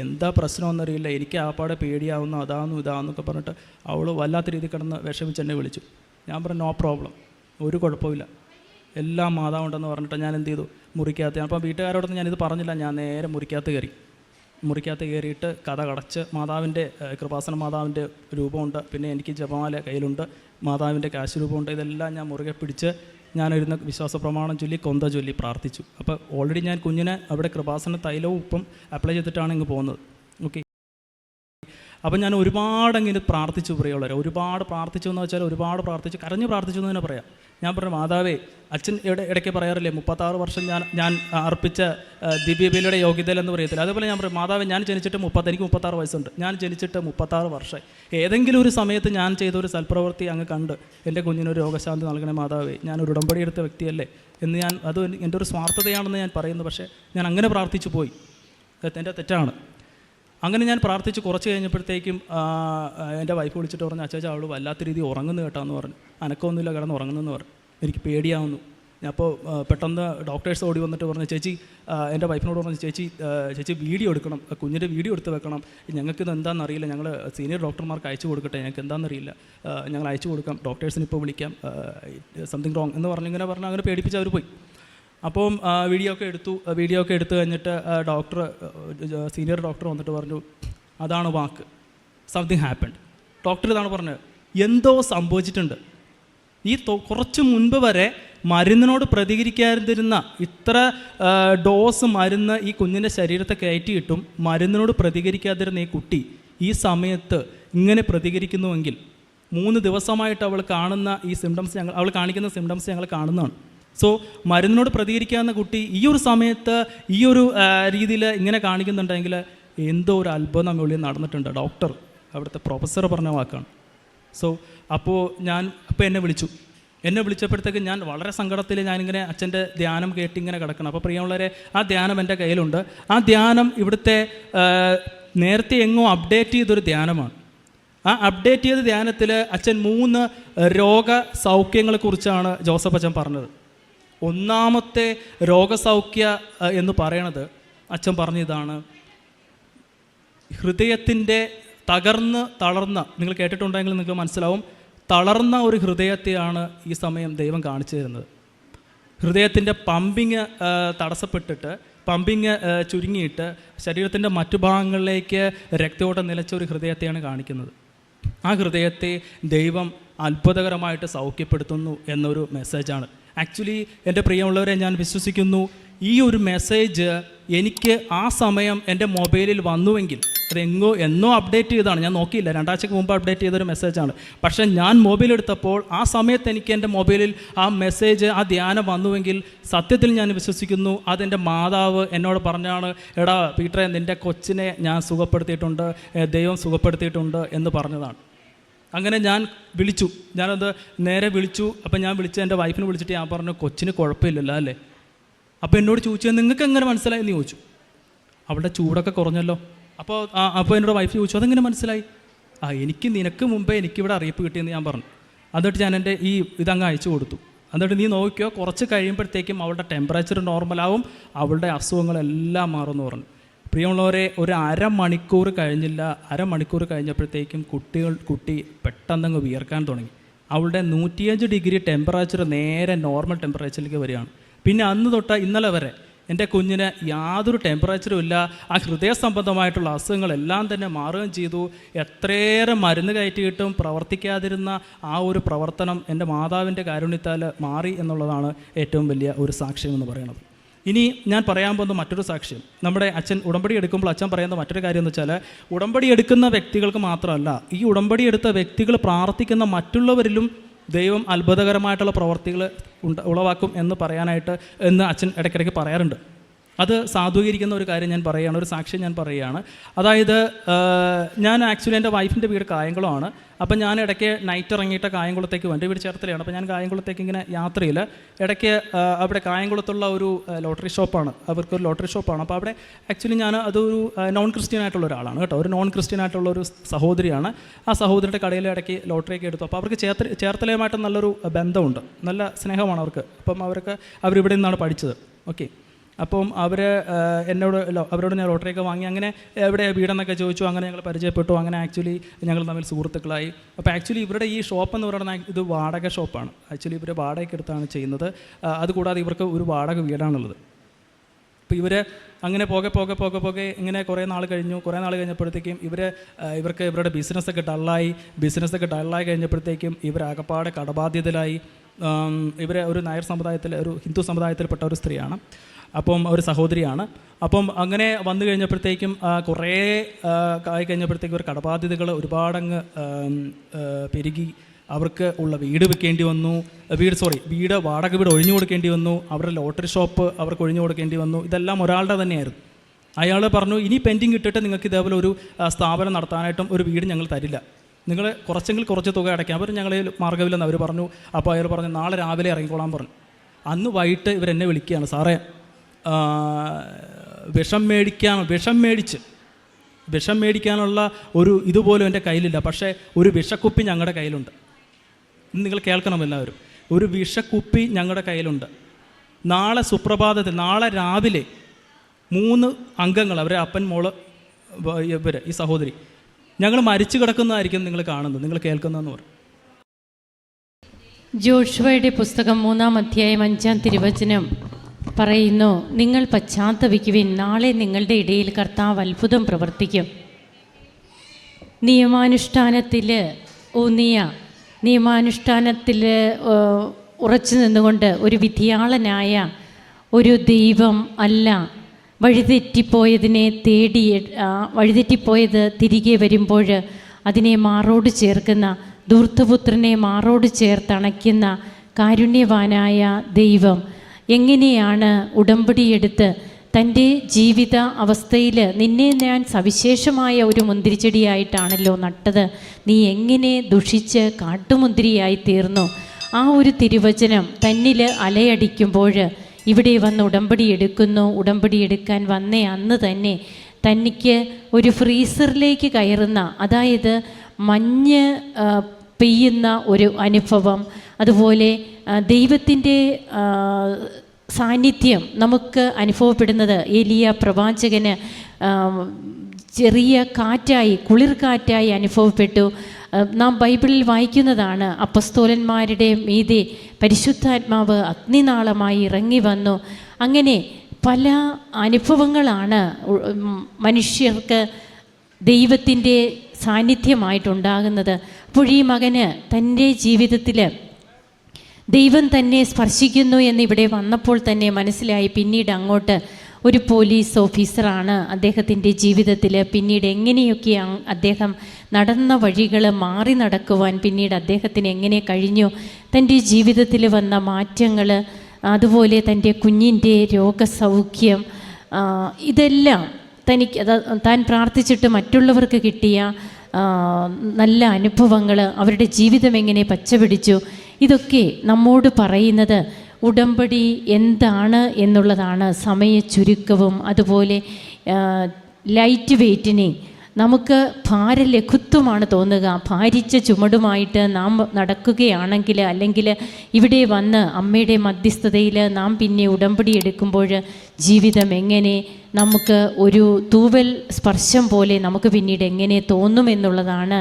എന്താ പ്രശ്നമെന്നറിയില്ല, എനിക്ക് ആപ്പാടെ പേടിയാവുന്നു, ഇതാന്നൊക്കെ പറഞ്ഞിട്ട് അവൾ വല്ലാത്ത രീതിയിൽ കിടന്ന് വിഷമിച്ചെന്നെ വിളിച്ചു. ഞാൻ പറഞ്ഞു, നോ പ്രോബ്ലം, ഒരു കുഴപ്പമില്ല, എല്ലാം മാതാവുണ്ടെന്ന് പറഞ്ഞിട്ട് ഞാൻ എന്ത് ചെയ്തു, മുറിക്കകത്ത്. അപ്പം വീട്ടുകാരോടൊന്നും ഞാനിത് പറഞ്ഞില്ല, ഞാൻ നേരെ മുറിക്കകത്ത് കയറിയിട്ട് കഥ കടച്ച്, മാതാവിൻ്റെ കൃപാസന മാതാവിൻ്റെ രൂപമുണ്ട്, പിന്നെ എനിക്ക് ജപമാല കയ്യിലുണ്ട്, മാതാവിൻ്റെ കാശ് രൂപമുണ്ട്, ഇതെല്ലാം ഞാൻ മുറുകെ പിടിച്ച് ഞാനിരുന്ന് വിശ്വാസ പ്രമാണം ചൊല്ലി കൊന്ത ചൊല്ലി പ്രാർത്ഥിച്ചു. അപ്പോൾ ഓൾറെഡി ഞാൻ കുഞ്ഞിനെ അവിടെ കൃപാസന തൈലവും ഉപ്പും അപ്ലൈ ചെയ്തിട്ടാണ് ഇങ്ങ് പോകുന്നത്. ഓക്കെ, അപ്പം ഞാൻ ഒരുപാടങ്ങനെ പ്രാർത്ഥിച്ചു പ്രിയമുള്ളവരെ, ഒരുപാട് പ്രാർത്ഥിച്ചു എന്ന് വെച്ചാൽ ഒരുപാട് പ്രാർത്ഥിച്ചു, കരഞ്ഞ് പ്രാർത്ഥിച്ചു എന്ന് തന്നെ പറയാം. ഞാൻ പറഞ്ഞു, മാതാവേ, അച്ഛൻ ഇടയ്ക്ക് പറയാറില്ലേ 36 വർഷം ഞാൻ അർപ്പിച്ച ദിവ്യബലിയുടെ യോഗ്യതയിലെന്ന് പറയത്തില്ല, അതേപോലെ ഞാൻ പറയും, മാതാവേ, ഞാൻ ജനിച്ചിട്ട് എനിക്ക് 36 വയസ്സുണ്ട്, ഞാൻ ജനിച്ചിട്ട് 36 വർഷമായി, ഏതെങ്കിലും ഒരു സമയത്ത് ഞാൻ ചെയ്ത ഒരു സൽപ്രവൃത്തി അങ്ങ് കണ്ട് എൻ്റെ കുഞ്ഞിനൊരു രോഗശാന്തി നൽകണേ മാതാവേ, ഞാനൊരു ഉടമ്പടി എടുത്ത വ്യക്തിയല്ലേ എന്ന് അത് എൻ്റെ ഒരു സ്വാർത്ഥതയാണെന്ന് ഞാൻ പറയുന്നു. പക്ഷേ ഞാൻ അങ്ങനെ പ്രാർത്ഥിച്ചു പോയി, എൻ്റെ തെറ്റാണ്. അങ്ങനെ ഞാൻ പ്രാർത്ഥിച്ച് കുറച്ച് കഴിഞ്ഞപ്പോഴത്തേക്കും എൻ്റെ വൈഫ് വിളിച്ചിട്ട് പറഞ്ഞു, അച്ചാച്ച അവൾ വല്ലാത്ത രീതി ഉറങ്ങുന്നു കേട്ടാന്ന് പറഞ്ഞു. അനക്കമൊന്നുമില്ല, കിടന്ന് ഉറങ്ങുന്നെന്ന് പറഞ്ഞു. എനിക്ക് പേടിയാവുന്നു. അപ്പോൾ പെട്ടെന്ന് ഡോക്ടേഴ്സ് ഓടി വന്നിട്ട് പറഞ്ഞു, ചേച്ചി എൻ്റെ വൈഫിനോട് പറഞ്ഞു, ചേച്ചി വീഡിയോ എടുക്കണം, കുഞ്ഞിൻ്റെ വീഡിയോ എടുത്ത് വെക്കണം, ഞങ്ങൾക്കിത് എന്താണെന്ന് അറിയില്ല, ഞങ്ങൾ സീനിയർ ഡോക്ടർമാർക്ക് അയച്ചു കൊടുക്കട്ടെ, ഞങ്ങൾക്ക് എന്താണെന്നറിയില്ല, ഞങ്ങൾ അയച്ചു കൊടുക്കാം, ഡോക്ടേഴ്സിന് ഇപ്പോൾ വിളിക്കാം, സംതിങ് റോങ് എന്ന് പറഞ്ഞിങ്ങനെ പറഞ്ഞ് അങ്ങനെ പേടിപ്പിച്ച് അവർ പോയി. അപ്പം വീഡിയോ ഒക്കെ എടുത്തു കഴിഞ്ഞിട്ട് സീനിയർ ഡോക്ടർ വന്നിട്ട് പറഞ്ഞു, അതാണ് വാക്ക്, സംതിങ് ഹാപ്പൻഡ്. ഡോക്ടർ ഇതാണ് പറഞ്ഞത്, എന്തോ സംഭവിച്ചിട്ടുണ്ട്. ഈ കുറച്ച് മുൻപ് വരെ മരുന്നിനോട് പ്രതികരിക്കാതിരുന്ന ഇത്ര ഡോസ് മരുന്ന് ഈ കുഞ്ഞിൻ്റെ ശരീരത്തെ കയറ്റിയിട്ടും മരുന്നിനോട് പ്രതികരിക്കാതിരുന്ന ഈ കുട്ടി ഈ സമയത്ത് ഇങ്ങനെ പ്രതികരിക്കുന്നുവെങ്കിൽ 3 ദിവസമായിട്ട് അവൾ കാണിക്കുന്ന സിംറ്റംസ് ഞങ്ങൾ കാണുന്നതാണ്. സോ മരുന്നിനോട് പ്രതികരിക്കാവുന്ന കുട്ടി ഈ ഒരു സമയത്ത് ഈ ഒരു രീതിയിൽ ഇങ്ങനെ കാണിക്കുന്നുണ്ടെങ്കിൽ എന്തോ ഒരു അത്ഭുതം നമ്മളുള്ളിൽ നടന്നിട്ടുണ്ട്. ഡോക്ടർ അവിടുത്തെ പ്രൊഫസർ പറഞ്ഞ വാക്കാണ്. സോ അപ്പോൾ എന്നെ വിളിച്ചപ്പോഴത്തേക്ക് ഞാൻ വളരെ സങ്കടത്തിൽ ഞാനിങ്ങനെ അച്ഛൻ്റെ ധ്യാനം കേട്ടിങ്ങനെ കിടക്കണം. അപ്പോൾ പ്രിയമുള്ളവരെ, ആ ധ്യാനം എൻ്റെ കയ്യിലുണ്ട്. ആ ധ്യാനം ഇവിടുത്തെ നേരത്തെ എങ്ങോ അപ്ഡേറ്റ് ചെയ്തൊരു ധ്യാനമാണ്. ആ അപ്ഡേറ്റ് ചെയ്ത ധ്യാനത്തിൽ അച്ഛൻ 3 രോഗസൗഖ്യങ്ങളെക്കുറിച്ചാണ് ജോസഫ് അച്ഛൻ പറഞ്ഞത്. ഒന്നാമത്തെ രോഗസൗഖ്യ എന്ന് പറയണത് അച്ഛൻ പറഞ്ഞതാണ്, ഹൃദയത്തിൻ്റെ തളർന്ന, നിങ്ങൾ കേട്ടിട്ടുണ്ടെങ്കിൽ നിങ്ങൾക്ക് മനസ്സിലാവും, തളർന്ന ഒരു ഹൃദയത്തെയാണ് ഈ സമയം ദൈവം കാണിച്ചു തരുന്നത്. ഹൃദയത്തിൻ്റെ പമ്പിങ് തടസ്സപ്പെട്ടിട്ട്, പമ്പിങ് ചുരുങ്ങിയിട്ട് ശരീരത്തിൻ്റെ മറ്റു ഭാഗങ്ങളിലേക്ക് രക്തയോട്ടം നിലച്ച ഒരു ഹൃദയത്തെയാണ് കാണിക്കുന്നത്. ആ ഹൃദയത്തെ ദൈവം അത്ഭുതകരമായിട്ട് സൗഖ്യപ്പെടുത്തുന്നു എന്നൊരു മെസ്സേജാണ്. ആക്ച്വലി എൻ്റെ പ്രിയമുള്ളവരെ, ഞാൻ വിശ്വസിക്കുന്നു ഈ ഒരു മെസ്സേജ് എനിക്ക് ആ സമയം എൻ്റെ മൊബൈലിൽ വന്നുവെങ്കിൽ, അത് എന്നോ അപ്ഡേറ്റ് ചെയ്തതാണ്, ഞാൻ നോക്കിയില്ല, 2 ആഴ്ചക്ക് മുമ്പ് അപ്ഡേറ്റ് ചെയ്തൊരു മെസ്സേജാണ്. പക്ഷേ ഞാൻ മൊബൈൽ എടുത്തപ്പോൾ ആ സമയത്ത് എനിക്ക് എൻ്റെ മൊബൈലിൽ ആ മെസ്സേജ്, ആ ധ്യാനം വന്നുവെങ്കിൽ സത്യത്തിൽ ഞാൻ വിശ്വസിക്കുന്നു അതെൻ്റെ മാതാവ് എന്നോട് പറഞ്ഞാണ്, എടാ പീറ്ററെ, നിൻ്റെ കൊച്ചിനെ ഞാൻ സുഖപ്പെടുത്തിയിട്ടുണ്ട്, ദൈവം സുഖപ്പെടുത്തിയിട്ടുണ്ട് എന്ന് പറഞ്ഞതാണ്. അങ്ങനെ ഞാനത് നേരെ വിളിച്ചു. അപ്പം ഞാൻ എൻ്റെ വൈഫിനെ വിളിച്ചിട്ട് ഞാൻ പറഞ്ഞു, കൊച്ചിന് കുഴപ്പമില്ലല്ലോ അല്ലേ? അപ്പോൾ എന്നോട് ചോദിച്ചത്, നിങ്ങൾക്ക് എങ്ങനെ മനസ്സിലായി എന്ന് ചോദിച്ചു. അവളുടെ ചൂടൊക്കെ കുറഞ്ഞല്ലോ. അപ്പോൾ എന്നോട് വൈഫ് ചോദിച്ചു, അതെങ്ങനെ മനസ്സിലായി? നിനക്ക് മുമ്പേ എനിക്കിവിടെ അറിയിപ്പ് കിട്ടിയെന്ന് ഞാൻ പറഞ്ഞു. എന്നിട്ട് ഞാൻ എൻ്റെ ഇതങ്ങ് അയച്ചു കൊടുത്തു. എന്നിട്ട് നീ നോക്കിയോ, കുറച്ച് കഴിയുമ്പോഴത്തേക്കും അവളുടെ ടെമ്പറേച്ചർ നോർമലാവും, അവളുടെ അസുഖങ്ങളെല്ലാം മാറുമെന്ന് പറഞ്ഞു. പ്രിയമുള്ളവരെ, ഒരു അരമണിക്കൂർ കഴിഞ്ഞപ്പോഴത്തേക്കും കുട്ടി പെട്ടെന്നങ്ങ് വിയർക്കാൻ തുടങ്ങി. അവളുടെ 105 ഡിഗ്രി ടെമ്പറേച്ചർ നേരെ നോർമൽ ടെമ്പറേച്ചറിലേക്ക് വരികയാണ്. പിന്നെ അന്ന് തൊട്ട് ഇന്നലെ വരെ എൻ്റെ കുഞ്ഞിന് യാതൊരു ടെമ്പറേച്ചറും ഇല്ല. ആ ഹൃദയ സംബന്ധമായിട്ടുള്ള അസുഖങ്ങളെല്ലാം തന്നെ മാറുകയും ചെയ്തു. എത്രയേറെ മരുന്ന് കയറ്റിയിട്ടും പ്രവർത്തിക്കാതിരുന്ന ആ ഒരു പ്രവർത്തനം എൻ്റെ മാതാവിൻ്റെ കാരുണ്യത്താൽ മാറി എന്നുള്ളതാണ് ഏറ്റവും വലിയ ഒരു സാക്ഷ്യം എന്ന് പറയുന്നത്. ഇനി ഞാൻ പറയാൻ പോകുന്ന മറ്റൊരു സാക്ഷ്യം, നമ്മുടെ അച്ഛൻ ഉടമ്പടി എടുക്കുമ്പോൾ അച്ഛൻ പറയുന്ന മറ്റൊരു കാര്യം എന്ന് വെച്ചാൽ, ഉടമ്പടി എടുക്കുന്ന വ്യക്തികൾക്ക് മാത്രമല്ല, ഈ ഉടമ്പടി എടുത്ത വ്യക്തികൾ പ്രാർത്ഥിക്കുന്ന മറ്റുള്ളവരിലും ദൈവം അത്ഭുതകരമായിട്ടുള്ള പ്രവർത്തികൾ ഉളവാക്കും എന്ന് അച്ഛൻ ഇടയ്ക്കിടയ്ക്ക് പറയാറുണ്ട്. അത് സാധൂകരിക്കുന്ന ഒരു കാര്യം ഞാൻ പറയുകയാണ്, ഒരു സാക്ഷ്യം ഞാൻ പറയുകയാണ്. അതായത് ഞാൻ ആക്ച്വലി എൻ്റെ വൈഫിൻ്റെ വീട് കായംകുളമാണ്. അപ്പം ഞാൻ ഇടയ്ക്ക് നൈറ്റ് ഇറങ്ങിയിട്ട് കായംകുളത്തേക്ക് എൻ്റെ വീട് ചേർത്തലയാണ്. അപ്പോൾ ഞാൻ കായംകുളത്തേക്ക് ഇങ്ങനെ യാത്രയിൽ ഇടയ്ക്ക് അവിടെ കായംകുളത്തുള്ള ഒരു ലോട്ടറി ഷോപ്പാണ്, അവർക്കൊരു ലോട്ടറി ഷോപ്പാണ്. അപ്പോൾ അവിടെ ആക്ച്വലി അതൊരു നോൺ ക്രിസ്ത്യൻ ആയിട്ടുള്ള ഒരാളാണ് കേട്ടോ, ഒരു നോൺ ക്രിസ്ത്യൻ ആയിട്ടുള്ള ഒരു സഹോദരിയാണ്. ആ സഹോദരിയുടെ കടയിൽ ഇടയ്ക്ക് ലോട്ടറിയൊക്കെ എടുത്തു. അപ്പോൾ അവർക്ക് ചേർത്തലയുമായിട്ട് നല്ലൊരു ബന്ധമുണ്ട്, നല്ല സ്നേഹമാണ് അവർക്ക്. അപ്പം അവരിവിടെ നിന്നാണ് പഠിച്ചത്. ഓക്കെ, അപ്പം അവരോട് ഞാൻ ലോട്ടറിയൊക്കെ വാങ്ങി, അങ്ങനെ എവിടെ വീടെന്നൊക്കെ ചോദിച്ചു, അങ്ങനെ ഞങ്ങൾ പരിചയപ്പെട്ടു. അങ്ങനെ ആക്ച്വലി ഞങ്ങൾ തമ്മിൽ സുഹൃത്തുക്കളായി. അപ്പോൾ ആക്ച്വലി ഇവരുടെ ഈ ഷോപ്പ് എന്ന് പറയുന്നത് ഇത് വാടക ഷോപ്പാണ്. ആക്ച്വലി ഇവർ വാടകയ്ക്ക് എടുത്താണ് ചെയ്യുന്നത്. അതുകൂടാതെ ഇവർക്ക് ഒരു വാടക വീടാണുള്ളത്. അപ്പോൾ അങ്ങനെ പോകെ ഇങ്ങനെ കുറേ നാൾ കഴിഞ്ഞപ്പോഴത്തേക്കും ഇവർക്ക് ഇവരുടെ ബിസിനസ്സൊക്കെ ഡള്ളായി കഴിഞ്ഞപ്പോഴത്തേക്കും ഇവരാകപ്പാടെ കടബാധ്യതയിലായി. ഒരു നായർ സമുദായത്തിൽ, ഒരു ഹിന്ദു സമുദായത്തിൽപ്പെട്ട ഒരു സ്ത്രീയാണ്, അപ്പം ഒരു സഹോദരിയാണ്. അപ്പം അങ്ങനെ വന്നു കഴിഞ്ഞപ്പോഴത്തേക്കും കുറേ ആയി കഴിഞ്ഞപ്പോഴത്തേക്കും ഒരു കടബാധ്യതകൾ ഒരുപാടങ്ങ് പെരുകി. അവർക്ക് ഉള്ള വീട് വെക്കേണ്ടി വന്നു, വാടക വീട് ഒഴിഞ്ഞു കൊടുക്കേണ്ടി വന്നു. അവരുടെ ലോട്ടറി ഷോപ്പ് അവർക്ക് ഒഴിഞ്ഞു കൊടുക്കേണ്ടി വന്നു. ഇതെല്ലാം ഒരാളുടെ തന്നെയായിരുന്നു. അയാൾ പറഞ്ഞു, ഇനി പെൻഡിങ് ഇട്ടിട്ട് നിങ്ങൾക്ക് ഇതേപോലെ ഒരു സ്ഥാപനം നടത്താനായിട്ടും ഒരു വീട് ഞങ്ങൾ തരില്ല, നിങ്ങൾ കുറച്ച് തുക അടയ്ക്കാം. അവർ ഞങ്ങൾ മാർഗ്ഗമില്ലെന്ന് അവർ പറഞ്ഞു. അപ്പോൾ അയാൾ പറഞ്ഞു, നാളെ രാവിലെ ഇറങ്ങിക്കോളാൻ പറഞ്ഞു. അന്ന് വൈകിട്ട് ഇവരെന്നെ വിളിക്കുകയാണ്, സാറേ വിഷം വിഷം മേടിക്കാനുള്ള ഒരു ഇതുപോലും എൻ്റെ കയ്യിലില്ല, പക്ഷേ ഒരു വിഷക്കുപ്പി ഞങ്ങളുടെ കയ്യിലുണ്ട്. നിങ്ങൾ കേൾക്കണം എല്ലാവരും, ഒരു വിഷക്കുപ്പി ഞങ്ങളുടെ കയ്യിലുണ്ട്. നാളെ സുപ്രഭാതത്തിൽ, നാളെ രാവിലെ 3 അംഗങ്ങൾ, അവരെ അപ്പൻ, മോള്, ഇവർ, ഈ സഹോദരി, ഞങ്ങൾ മരിച്ചു കിടക്കുന്നതായിരിക്കും നിങ്ങൾ കാണുന്നത്, നിങ്ങൾ കേൾക്കുന്നതെന്ന് പറയും. ജോഷുവയുടെ പുസ്തകം 3-ാം അധ്യായം 5-ാം തിരുവചനം പറയുന്നു, നിങ്ങൾ പശ്ചാത്തപിക്കുവിൻ, നാളെ നിങ്ങളുടെ ഇടയിൽ കർത്താവ് അത്ഭുതം പ്രവർത്തിക്കും. നിയമാനുഷ്ഠാനത്തിൽ ഉറച്ചു നിന്നുകൊണ്ട് ഒരു വിധിയാളനായ ഒരു ദൈവം അല്ല വഴിതെറ്റിപ്പോയത് തിരികെ വരുമ്പോൾ അതിനെ മാറോട് ചേർക്കുന്ന, ധൂർത്തപുത്രനെ മാറോട് ചേർത്തണയ്ക്കുന്ന കാരുണ്യവാനായ ദൈവം എങ്ങനെയാണ് ഉടമ്പടിയെടുത്ത് തൻ്റെ ജീവിത അവസ്ഥയിൽ നിന്നെ ഞാൻ സവിശേഷമായ ഒരു മുന്തിരിച്ചെടിയായിട്ടാണല്ലോ നട്ടത്, നീ എങ്ങനെ ദുഷിച്ച് കാട്ടുമുന്തിരിയായി തീർന്നു. ആ ഒരു തിരുവചനം തന്നിൽ അലയടിക്കുമ്പോൾ ഇവിടെ വന്ന് ഉടമ്പടി എടുക്കുന്നു. ഉടമ്പടി എടുക്കാൻ വന്നേ അന്ന് തന്നെ തനിക്ക് ഒരു ഫ്രീസറിലേക്ക് കയറുന്ന, അതായത് മഞ്ഞ് പെയ്യുന്ന ഒരു അനുഭവം, അതുപോലെ ദൈവത്തിൻ്റെ സാന്നിധ്യം നമുക്ക് അനുഭവപ്പെടുന്നത് ഏലിയ പ്രവാചകന് ചെറിയ കാറ്റായി, കുളിർ കാറ്റായി അനുഭവപ്പെട്ടു. നാം ബൈബിളിൽ വായിക്കുന്നതാണ്, അപ്പസ്തോലന്മാരുടെ മീതെ പരിശുദ്ധാത്മാവ് അഗ്നിനാളമായി ഇറങ്ങി വന്നു. അങ്ങനെ പല അനുഭവങ്ങളാണ് മനുഷ്യർക്ക് ദൈവത്തിൻ്റെ സാന്നിധ്യമായിട്ടുണ്ടാകുന്നത്. അപ്പോൾ ഈ മകന് തൻ്റെ ജീവിതത്തിൽ ദൈവം തന്നെ സ്പർശിക്കുന്നു എന്നിവിടെ വന്നപ്പോൾ തന്നെ മനസ്സിലായി. പിന്നീട് അങ്ങോട്ട് ഒരു പോലീസ് ഓഫീസറാണ് അദ്ദേഹത്തിൻ്റെ ജീവിതത്തിൽ. പിന്നീട് എങ്ങനെയൊക്കെ അദ്ദേഹം നടന്ന വഴികൾ മാറി നടക്കുവാൻ പിന്നീട് അദ്ദേഹത്തിന് എങ്ങനെ കഴിഞ്ഞു, തൻ്റെ ജീവിതത്തിൽ വന്ന മാറ്റങ്ങൾ, അതുപോലെ തൻ്റെ കുഞ്ഞിൻ്റെ രോഗസൗഖ്യം, ഇതെല്ലാം താൻ പ്രാർത്ഥിച്ചിട്ട് മറ്റുള്ളവർക്ക് കിട്ടിയ നല്ല അനുഭവങ്ങൾ, അവരുടെ ജീവിതം എങ്ങനെ പച്ചപിടിച്ചു, ഇതൊക്കെ നമ്മോട് പറയുന്നത് ഉടമ്പടി എന്താണ് എന്നുള്ളതാണ്. സമയ ചുരുക്കവും അതുപോലെ ലൈറ്റ് വെയ്റ്റിനെയും നമുക്ക് ഭാരലഘുത്വമാണ് തോന്നുക. ഭാരിച്ച ചുമടുമായിട്ട് നാം നടക്കുകയാണെങ്കിൽ, അല്ലെങ്കിൽ ഇവിടെ വന്ന് അമ്മയുടെ മധ്യസ്ഥതയിൽ നാം പിന്നെ ഉടമ്പടി എടുക്കുമ്പോൾ ജീവിതം എങ്ങനെ നമുക്ക് ഒരു തൂവൽ സ്പർശം പോലെ നമുക്ക് പിന്നീട് എങ്ങനെ തോന്നുമെന്നുള്ളതാണ്.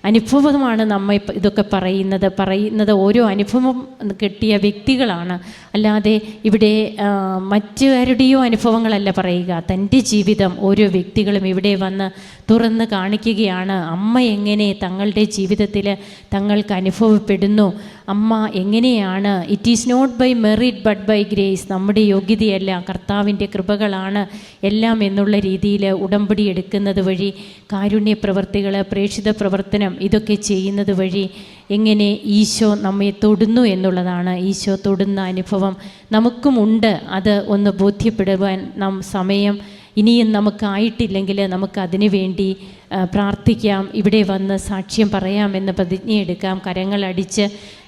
അനുഭവമാണ് നമ്മെ ഇതൊക്കെ പറയുന്നത് ഓരോ അനുഭവം കിട്ടിയ വ്യക്തികളാണ്, അല്ലാതെ ഇവിടെ മറ്റാരുടെയോ അനുഭവങ്ങളല്ല പറയുക. തൻ്റെ ജീവിതം ഓരോ വ്യക്തികളും ഇവിടെ വന്ന് തുറന്ന് കാണിക്കുകയാണ്. അമ്മ എങ്ങനെ തങ്ങളുടെ ജീവിതത്തിൽ തങ്ങൾക്ക് അനുഭവപ്പെടുന്നു, അമ്മ എങ്ങനെയാണ്. It is not by merit but by grace, നമ്മുടെ യോഗ്യതയല്ല, കർത്താവിൻ്റെ കൃപകളാണ് എല്ലാം എന്നുള്ള രീതിയിൽ ഉടമ്പടി എടുക്കുന്നത് വഴി, കാരുണ്യ പ്രവർത്തികൾ, പ്രേക്ഷിത പ്രവർത്തനം, ഇതൊക്കെ ചെയ്യുന്നത് വഴി എങ്ങനെ ഈശോ നമ്മെ തൊടുന്നു എന്നുള്ളതാണ്. ഈശോ തൊടുന്ന അനുഭവം നമുക്കുമുണ്ട്. അത് ഒന്ന് ബോധ്യപ്പെടുവാൻ നാം സമയം ഇനിയും നമുക്കായിട്ടില്ലെങ്കിൽ നമുക്ക് അതിനു വേണ്ടി പ്രാർത്ഥിക്കാം, ഇവിടെ വന്ന് സാക്ഷ്യം പറയാമെന്ന് പ്രതിജ്ഞയെടുക്കാം, കരങ്ങളടിച്ച്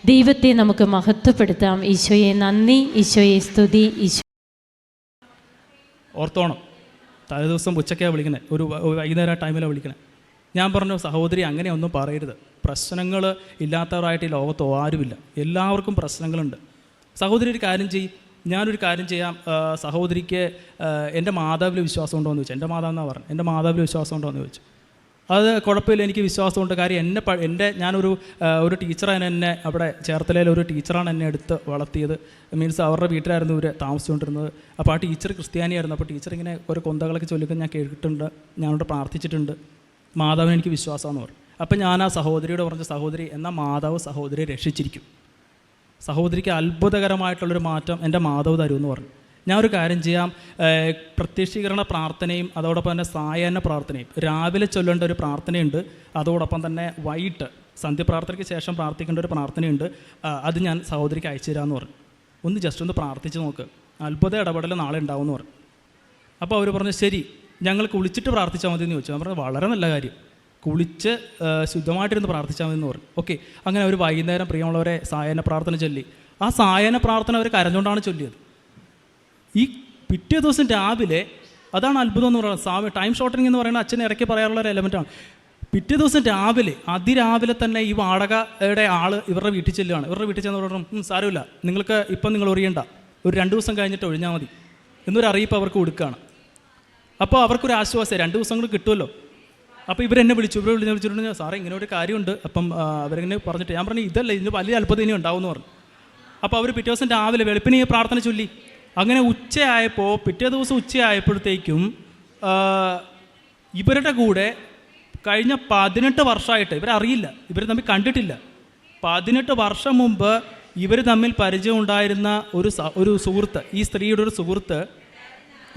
ദൈവത്തെ നമുക്ക് മഹത്വപ്പെടുത്താം. ഈശോയെ നന്ദി, ഈശോയെ സ്തുതി. ഈശോ ഓർത്തോണം, തലേ ദിവസം ഉച്ചയ്ക്കാണ് വിളിക്കണേ, ഒരു വൈകുന്നേരം ടൈമിലാണ് വിളിക്കണേ. ഞാൻ പറഞ്ഞു, സഹോദരി അങ്ങനെ ഒന്നും പറയരുത്, പ്രശ്നങ്ങൾ ഇല്ലാത്തവരായിട്ട് ഈ ലോകത്ത് ആരുമില്ല, എല്ലാവർക്കും പ്രശ്നങ്ങളുണ്ട്. സഹോദരി ഒരു കാര്യം ചെയ്യും, ഞാനൊരു കാര്യം ചെയ്യാം, സഹോദരിക്ക് എൻ്റെ മാതാവിൽ വിശ്വാസം ഉണ്ടോ എന്ന് ചോദിച്ചു. എൻ്റെ മാതാവെന്നാണ് പറഞ്ഞു. എൻ്റെ മാതാവിൽ വിശ്വാസം ഉണ്ടോ എന്ന് ചോദിച്ചു. അത് കുഴപ്പമില്ല, എനിക്ക് വിശ്വാസമുണ്ട്. കാര്യം ഞാനൊരു ടീച്ചറാണ് എന്നെ അവിടെ ചേർത്തലയിൽ ഒരു ടീച്ചറാണ് എന്നെ എടുത്ത് വളർത്തിയത്. മീൻസ് അവരുടെ വീട്ടിലായിരുന്നു ഇവർ താമസിച്ചുകൊണ്ടിരുന്നത്. അപ്പോൾ ആ ടീച്ചർ ക്രിസ്ത്യാനിയായിരുന്നു. അപ്പോൾ ടീച്ചർ ഇങ്ങനെ ഒരു കൊന്തകളൊക്കെ ചൊല്ലിക്കാൻ ഞാൻ കേട്ടിട്ടുണ്ട്, ഞാനവിടെ പ്രാർത്ഥിച്ചിട്ടുണ്ട്. മാതാവിന് എനിക്ക് വിശ്വാസമെന്ന് പറഞ്ഞു. അപ്പം ഞാൻ ആ സഹോദരിയോട് പറഞ്ഞു, സഹോദരി എന്നാൽ മാതാവ് സഹോദരിയെ രക്ഷിച്ചിരിക്കും, സഹോദരിക്ക് അത്ഭുതകരമായിട്ടുള്ളൊരു മാറ്റം എൻ്റെ മാതാവ് തരുമെന്ന് പറഞ്ഞു. ഞാൻ ഒരു കാര്യം ചെയ്യാം, പ്രത്യക്ഷീകരണ പ്രാർത്ഥനയും അതോടൊപ്പം തന്നെ സായാഹ്ന പ്രാർത്ഥനയും രാവിലെ ചൊല്ലേണ്ട ഒരു പ്രാർത്ഥനയുണ്ട്, അതോടൊപ്പം തന്നെ വൈകിട്ട് സന്ധ്യപ്രാർത്ഥനയ്ക്ക് ശേഷം പ്രാർത്ഥിക്കേണ്ട ഒരു പ്രാർത്ഥനയുണ്ട്, അത് ഞാൻ സഹോദരിക്ക് അയച്ചു തരാമെന്ന് പറഞ്ഞു. ജസ്റ്റ് ഒന്ന് പ്രാർത്ഥിച്ച് നോക്ക്, അത്ഭുത ഇടപെടൽ നാളെ ഉണ്ടാവുമെന്ന് പറഞ്ഞു. അപ്പോൾ അവർ പറഞ്ഞു ശരി, ഞങ്ങൾ കുളിച്ചിട്ട് പ്രാർത്ഥിച്ചാൽ മതി എന്ന് ചോദിച്ചു. ഞാൻ പറഞ്ഞു വളരെ നല്ല കാര്യം, കുളിച്ച് ശുദ്ധമായിട്ടിരുന്ന് പ്രാർത്ഥിച്ചാൽ മതി എന്ന് പറഞ്ഞു. ഓക്കെ, അങ്ങനെ ഒരു വൈകുന്നേരം പ്രിയമുള്ളവരെ സായാഹ്ന പ്രാർത്ഥന ചൊല്ലി. ആ സായാഹ്ന പ്രാർത്ഥന അവർ കരഞ്ഞുകൊണ്ടാണ് ചൊല്ലിയത്. ഈ പിറ്റേ ദിവസം രാവിലെ അതാണ് അത്ഭുതം എന്ന് പറയുന്നത്. ടൈം ഷോർട്ടനിങ് എന്ന് പറയുന്നത് അച്ഛൻ ഇടയ്ക്ക് പറയാറുള്ള ഒരു എലമെൻറ്റാണ്. പിറ്റേ ദിവസം അതിരാവിലെ തന്നെ ഈ വാടകയുടെ ആൾ ഇവരുടെ വീട്ടിൽ ചെല്ലുകയാണ്. ഇവരുടെ വീട്ടിൽ ചെന്ന് പറഞ്ഞു, സാരമില്ല, നിങ്ങൾക്ക് ഇപ്പം നിങ്ങൾ ഒഴിയണ്ട, ഒരു 2 ദിവസം കഴിഞ്ഞിട്ട് ഒഴിഞ്ഞാൽ മതി എന്നൊരു അറിയിപ്പ് അവർക്ക് കൊടുക്കുകയാണ്. അപ്പോൾ അവർക്കൊരു ആശ്വാസം, 2 ദിവസം കൂടി കിട്ടുമല്ലോ. അപ്പോൾ ഇവരെന്നെ വിളിച്ചിട്ടുണ്ട്, സാറേ ഇങ്ങനെ ഒരു കാര്യമുണ്ട്. അപ്പം അവരിങ്ങനെ പറഞ്ഞിട്ട് ഞാൻ പറഞ്ഞു, ഇതല്ല, ഇതിന് വലിയ അത്ഭുതം ഇനി ഉണ്ടാവും എന്ന് പറഞ്ഞു. അപ്പോൾ അവർ പിറ്റേ ദിവസം രാവിലെ വെളുപ്പിനെ പ്രാർത്ഥന ചൊല്ലി. അങ്ങനെ ഉച്ചയായപ്പോൾ, പിറ്റേ ദിവസം ഉച്ചയായപ്പോഴത്തേക്കും ഇവരുടെ കൂടെ കഴിഞ്ഞ 18 വർഷമായിട്ട് ഇവരറിയില്ല, ഇവർ തമ്മിൽ കണ്ടിട്ടില്ല. 18 വർഷം മുമ്പ് ഇവർ തമ്മിൽ പരിചയം ഉണ്ടായിരുന്ന ഒരു സുഹൃത്ത്, ഈ സ്ത്രീയുടെ ഒരു സുഹൃത്ത്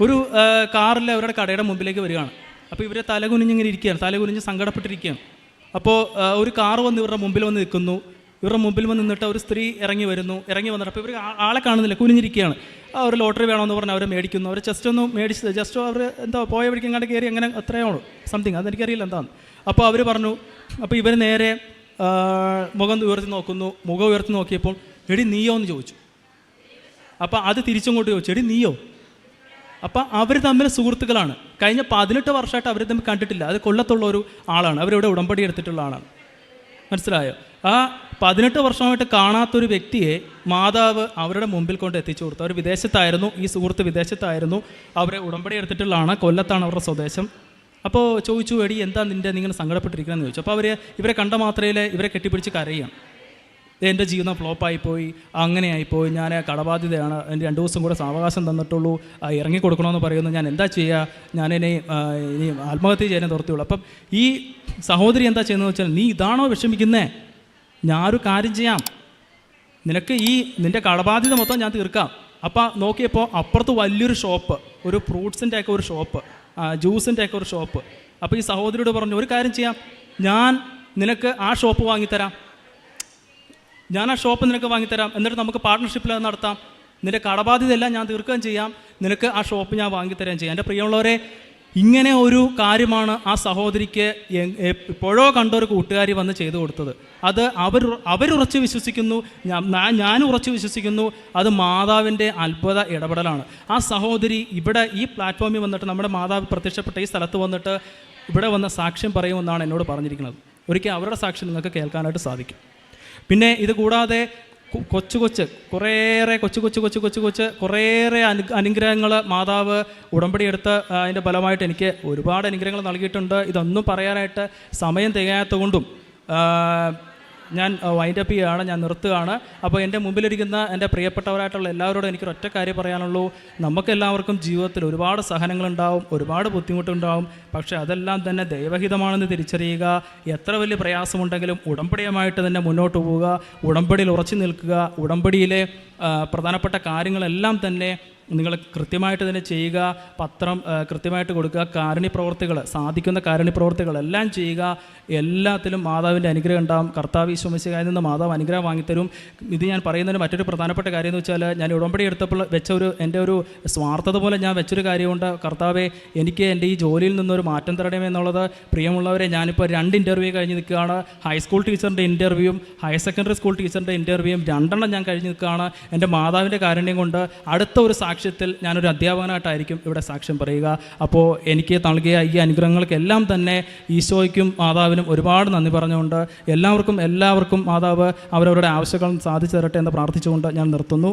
ഒരു കാറിൽ അവരുടെ കടയുടെ മുമ്പിലേക്ക് വരികയാണ്. അപ്പോൾ ഇവരെ തലകുനിഞ്ഞിങ്ങനെ ഇരിക്കുകയാണ്, തലകുനിഞ്ഞ് സങ്കടപ്പെട്ടിരിക്കുകയാണ്. അപ്പോൾ ഒരു കാറ് വന്ന് ഇവരുടെ മുമ്പിൽ വന്ന് നിൽക്കുന്നു. ഇവരുടെ മുമ്പിൽ വന്ന് നിന്നിട്ട് ഒരു സ്ത്രീ ഇറങ്ങി വന്നിട്ട് അപ്പോൾ ഇവർ ആളെ കാണുന്നില്ല, കുനിഞ്ഞിരിക്കുകയാണ്. ഒരു ലോട്ടറി വേണമെന്ന് പറഞ്ഞ് അവരെ മേടിക്കുന്നു. അവർ ജസ്റ്റ് അവർ എന്താ പോയ വഴിക്ക് എങ്ങാണ്ട് കയറി, അങ്ങനെ അത്രയാണോ സംതിങ്, അതെനിക്കറിയില്ല എന്താണ്. അപ്പോൾ അവർ പറഞ്ഞു, അപ്പോൾ ഇവർ നേരെ മുഖം ഉയർത്തി നോക്കിയപ്പോൾ എടി നീയോ എന്ന് ചോദിച്ചു. അപ്പോൾ അത് തിരിച്ചങ്ങോട്ട് ചോദിച്ചു, എടി നീയോ. അപ്പം അവർ തമ്മിൽ സുഹൃത്തുക്കളാണ്. കഴിഞ്ഞ 18 വർഷമായിട്ട് അവർ തമ്മിൽ കണ്ടിട്ടില്ല. അത് കൊല്ലത്തുള്ള ഒരു ആളാണ്, അവരിവിടെ ഉടമ്പടി എടുത്തിട്ടുള്ള ആളാണ്. മനസ്സിലായോ? ആ 18 വർഷമായിട്ട് കാണാത്തൊരു വ്യക്തിയെ മാതാവ് അവരുടെ മുമ്പിൽ കൊണ്ട് എത്തിച്ചു കൊടുത്തു. അവർ വിദേശത്തായിരുന്നു, ഈ സുഹൃത്ത് വിദേശത്തായിരുന്നു, അവരെ ഉടമ്പടി എടുത്തിട്ടുള്ളതാണ്, കൊല്ലത്താണ് അവരുടെ സ്വദേശം. അപ്പോൾ ചോദിച്ചു, എടി എന്താ നിങ്ങനെ സങ്കടപ്പെട്ടിരിക്കണമെന്ന് ചോദിച്ചു. അപ്പോൾ ഇവരെ കണ്ട മാത്രയിൽ ഇവരെ കെട്ടിപ്പിടിച്ച് കരയുകയാണ്. എൻ്റെ ജീവിതം ഫ്ലോപ്പായിപ്പോയി, അങ്ങനെയായിപ്പോയി, ഞാൻ കടബാധ്യതയാണ്, എനിക്ക് 2 ദിവസം കൂടെ സാവകാശം തന്നിട്ടുള്ളൂ, ഇറങ്ങിക്കൊടുക്കണമെന്ന് പറയുന്നു, ഞാൻ എന്താ ചെയ്യുക, ഞാനിനി ആത്മഹത്യ ചെയ്യാൻ തുറത്തുള്ളൂ. അപ്പം ഈ സഹോദരി എന്താ ചെയ്യുന്നതെന്ന് വെച്ചാൽ, നീ ഇതാണോ വിഷമിക്കുന്നേ, ഞാനൊരു കാര്യം ചെയ്യാം, നിനക്ക് നിൻ്റെ കടബാധ്യത മൊത്തം ഞാൻ തീർക്കാം. അപ്പം നോക്കിയപ്പോൾ അപ്പുറത്ത് വലിയൊരു ഷോപ്പ്, ഒരു ഫ്രൂട്ട്സിൻ്റെ ഒക്കെ ഒരു ഷോപ്പ്, ജ്യൂസിൻ്റെ ഒക്കെ ഒരു ഷോപ്പ്. അപ്പോൾ ഈ സഹോദരിയോട് പറഞ്ഞു, ഒരു കാര്യം ചെയ്യാം, ഞാൻ നിനക്ക് ആ ഷോപ്പ് വാങ്ങിത്തരാം, എന്നിട്ട് നമുക്ക് പാർട്ട്ണർഷിപ്പിൽ അത് നടത്താം, നിൻ്റെ കടബാധ്യതയെല്ലാം ഞാൻ തീർക്കുകയും ചെയ്യാം, നിനക്ക് ആ ഷോപ്പ് ഞാൻ വാങ്ങിത്തരാൻ ചെയ്യാം. എൻ്റെ പ്രിയമുള്ളവരെ, ഇങ്ങനെ ഒരു കാര്യമാണ് ആ സഹോദരിക്ക് എപ്പോഴോ കണ്ട ഒരു കൂട്ടുകാരി വന്ന് ചെയ്തു കൊടുത്തത്. അത് അവരുറച്ച് വിശ്വസിക്കുന്നു, ഞാനും ഉറച്ച് വിശ്വസിക്കുന്നു, അത് മാതാവിൻ്റെ അത്ഭുത ഇടപെടലാണ്. ആ സഹോദരി ഇവിടെ ഈ പ്ലാറ്റ്ഫോമിൽ വന്നിട്ട്, നമ്മുടെ മാതാവ് പ്രത്യക്ഷപ്പെട്ട ഈ സ്ഥലത്ത് വന്നിട്ട് ഇവിടെ വന്ന് സാക്ഷ്യം പറയുമെന്നാണ് എന്നോട് പറഞ്ഞിരിക്കുന്നത്. ഒരിക്കൽ അവരുടെ സാക്ഷ്യം നിങ്ങൾക്ക് കേൾക്കാനായിട്ട് സാധിക്കും. പിന്നെ ഇത് കൂടാതെ കുറേയേറെ അനുഗ്രഹങ്ങൾ മാതാവ് ഉടമ്പടി എടുത്ത് അതിൻ്റെ ഫലമായിട്ട് എനിക്ക് ഒരുപാട് അനുഗ്രഹങ്ങൾ നൽകിയിട്ടുണ്ട്. ഇതൊന്നും പറയാനായിട്ട് സമയം തികയാത്തതുകൊണ്ടും ഞാൻ വൈൻഡപ്പ് ചെയ്യുകയാണ്, ഞാൻ നിർത്തുകയാണ്. അപ്പോൾ എൻ്റെ മുമ്പിലിരിക്കുന്ന എൻ്റെ പ്രിയപ്പെട്ടവരായിട്ടുള്ള എല്ലാവരോടും എനിക്കൊരൊറ്റ കാര്യം പറയാനുള്ളൂ. നമുക്കെല്ലാവർക്കും ജീവിതത്തിൽ ഒരുപാട് സഹനങ്ങളുണ്ടാവും, ഒരുപാട് ബുദ്ധിമുട്ടുണ്ടാവും. പക്ഷേ അതെല്ലാം തന്നെ ദൈവഹിതമാണെന്ന് തിരിച്ചറിയുക. എത്ര വലിയ പ്രയാസമുണ്ടെങ്കിലും ഉടമ്പടിയുമായിട്ട് തന്നെ മുന്നോട്ട് പോവുക, ഉടമ്പടിയിൽ ഉറച്ചു നിൽക്കുക. ഉടമ്പടിയിലെ പ്രധാനപ്പെട്ട കാര്യങ്ങളെല്ലാം തന്നെ നിങ്ങൾ കൃത്യമായിട്ട് തന്നെ ചെയ്യുക. പത്രം കൃത്യമായിട്ട് കൊടുക്കുക. സാധിക്കുന്ന കാരുണ്യപ്രവർത്തികളെല്ലാം ചെയ്യുക. എല്ലാത്തിലും മാതാവിൻ്റെ അനുഗ്രഹം ഉണ്ടാകും. കർത്താവ് ഈശോ മിശിഹായിൽ നിന്ന് മാതാവ് അനുഗ്രഹം വാങ്ങിത്തരും. ഇത് ഞാൻ പറയുന്നതിന് മറ്റൊരു പ്രധാനപ്പെട്ട കാര്യം എന്ന് വെച്ചാൽ, ഞാൻ ഉടമ്പടി എടുത്തപ്പോൾ എൻ്റെ ഒരു സ്വാർത്ഥത പോലെ ഞാൻ വെച്ചൊരു കാര്യമുണ്ട്. കർത്താവെ, എനിക്ക് എൻ്റെ ഈ ജോലിയിൽ നിന്നൊരു മാറ്റം തരണമെന്നുള്ളത്. പ്രിയമുള്ളവരെ, ഞാനിപ്പോൾ 2 ഇൻ്റർവ്യൂ കഴിഞ്ഞ് നിൽക്കുകയാണ്. ഹൈസ്കൂൾ ടീച്ചറിൻ്റെ ഇൻ്റർവ്യൂവും ഹയർ സെക്കൻഡറി സ്കൂൾ ടീച്ചറിൻ്റെ ഇൻ്റർവ്യൂവും 2 ഞാൻ കഴിഞ്ഞ് നിൽക്കുകയാണ്. എൻ്റെ മാതാവിൻ്റെ കാരുണ്യം കൊണ്ട് അടുത്ത ഒരു സാക്ഷ്യത്തിൽ ഞാനൊരു അധ്യാപകനായിട്ടായിരിക്കും ഇവിടെ സാക്ഷ്യം പറയുക. അപ്പോൾ എനിക്ക് നൽകിയ ഈ അനുഗ്രഹങ്ങൾക്കെല്ലാം തന്നെ ഈശോയ്ക്കും മാതാവിനും ഒരുപാട് നന്ദി പറഞ്ഞുകൊണ്ട് എല്ലാവർക്കും മാതാവ് അവരവരുടെ ആവശ്യങ്ങൾ സാധിച്ചു തരട്ടെ എന്ന് പ്രാർത്ഥിച്ചുകൊണ്ട് ഞാൻ നിർത്തുന്നു.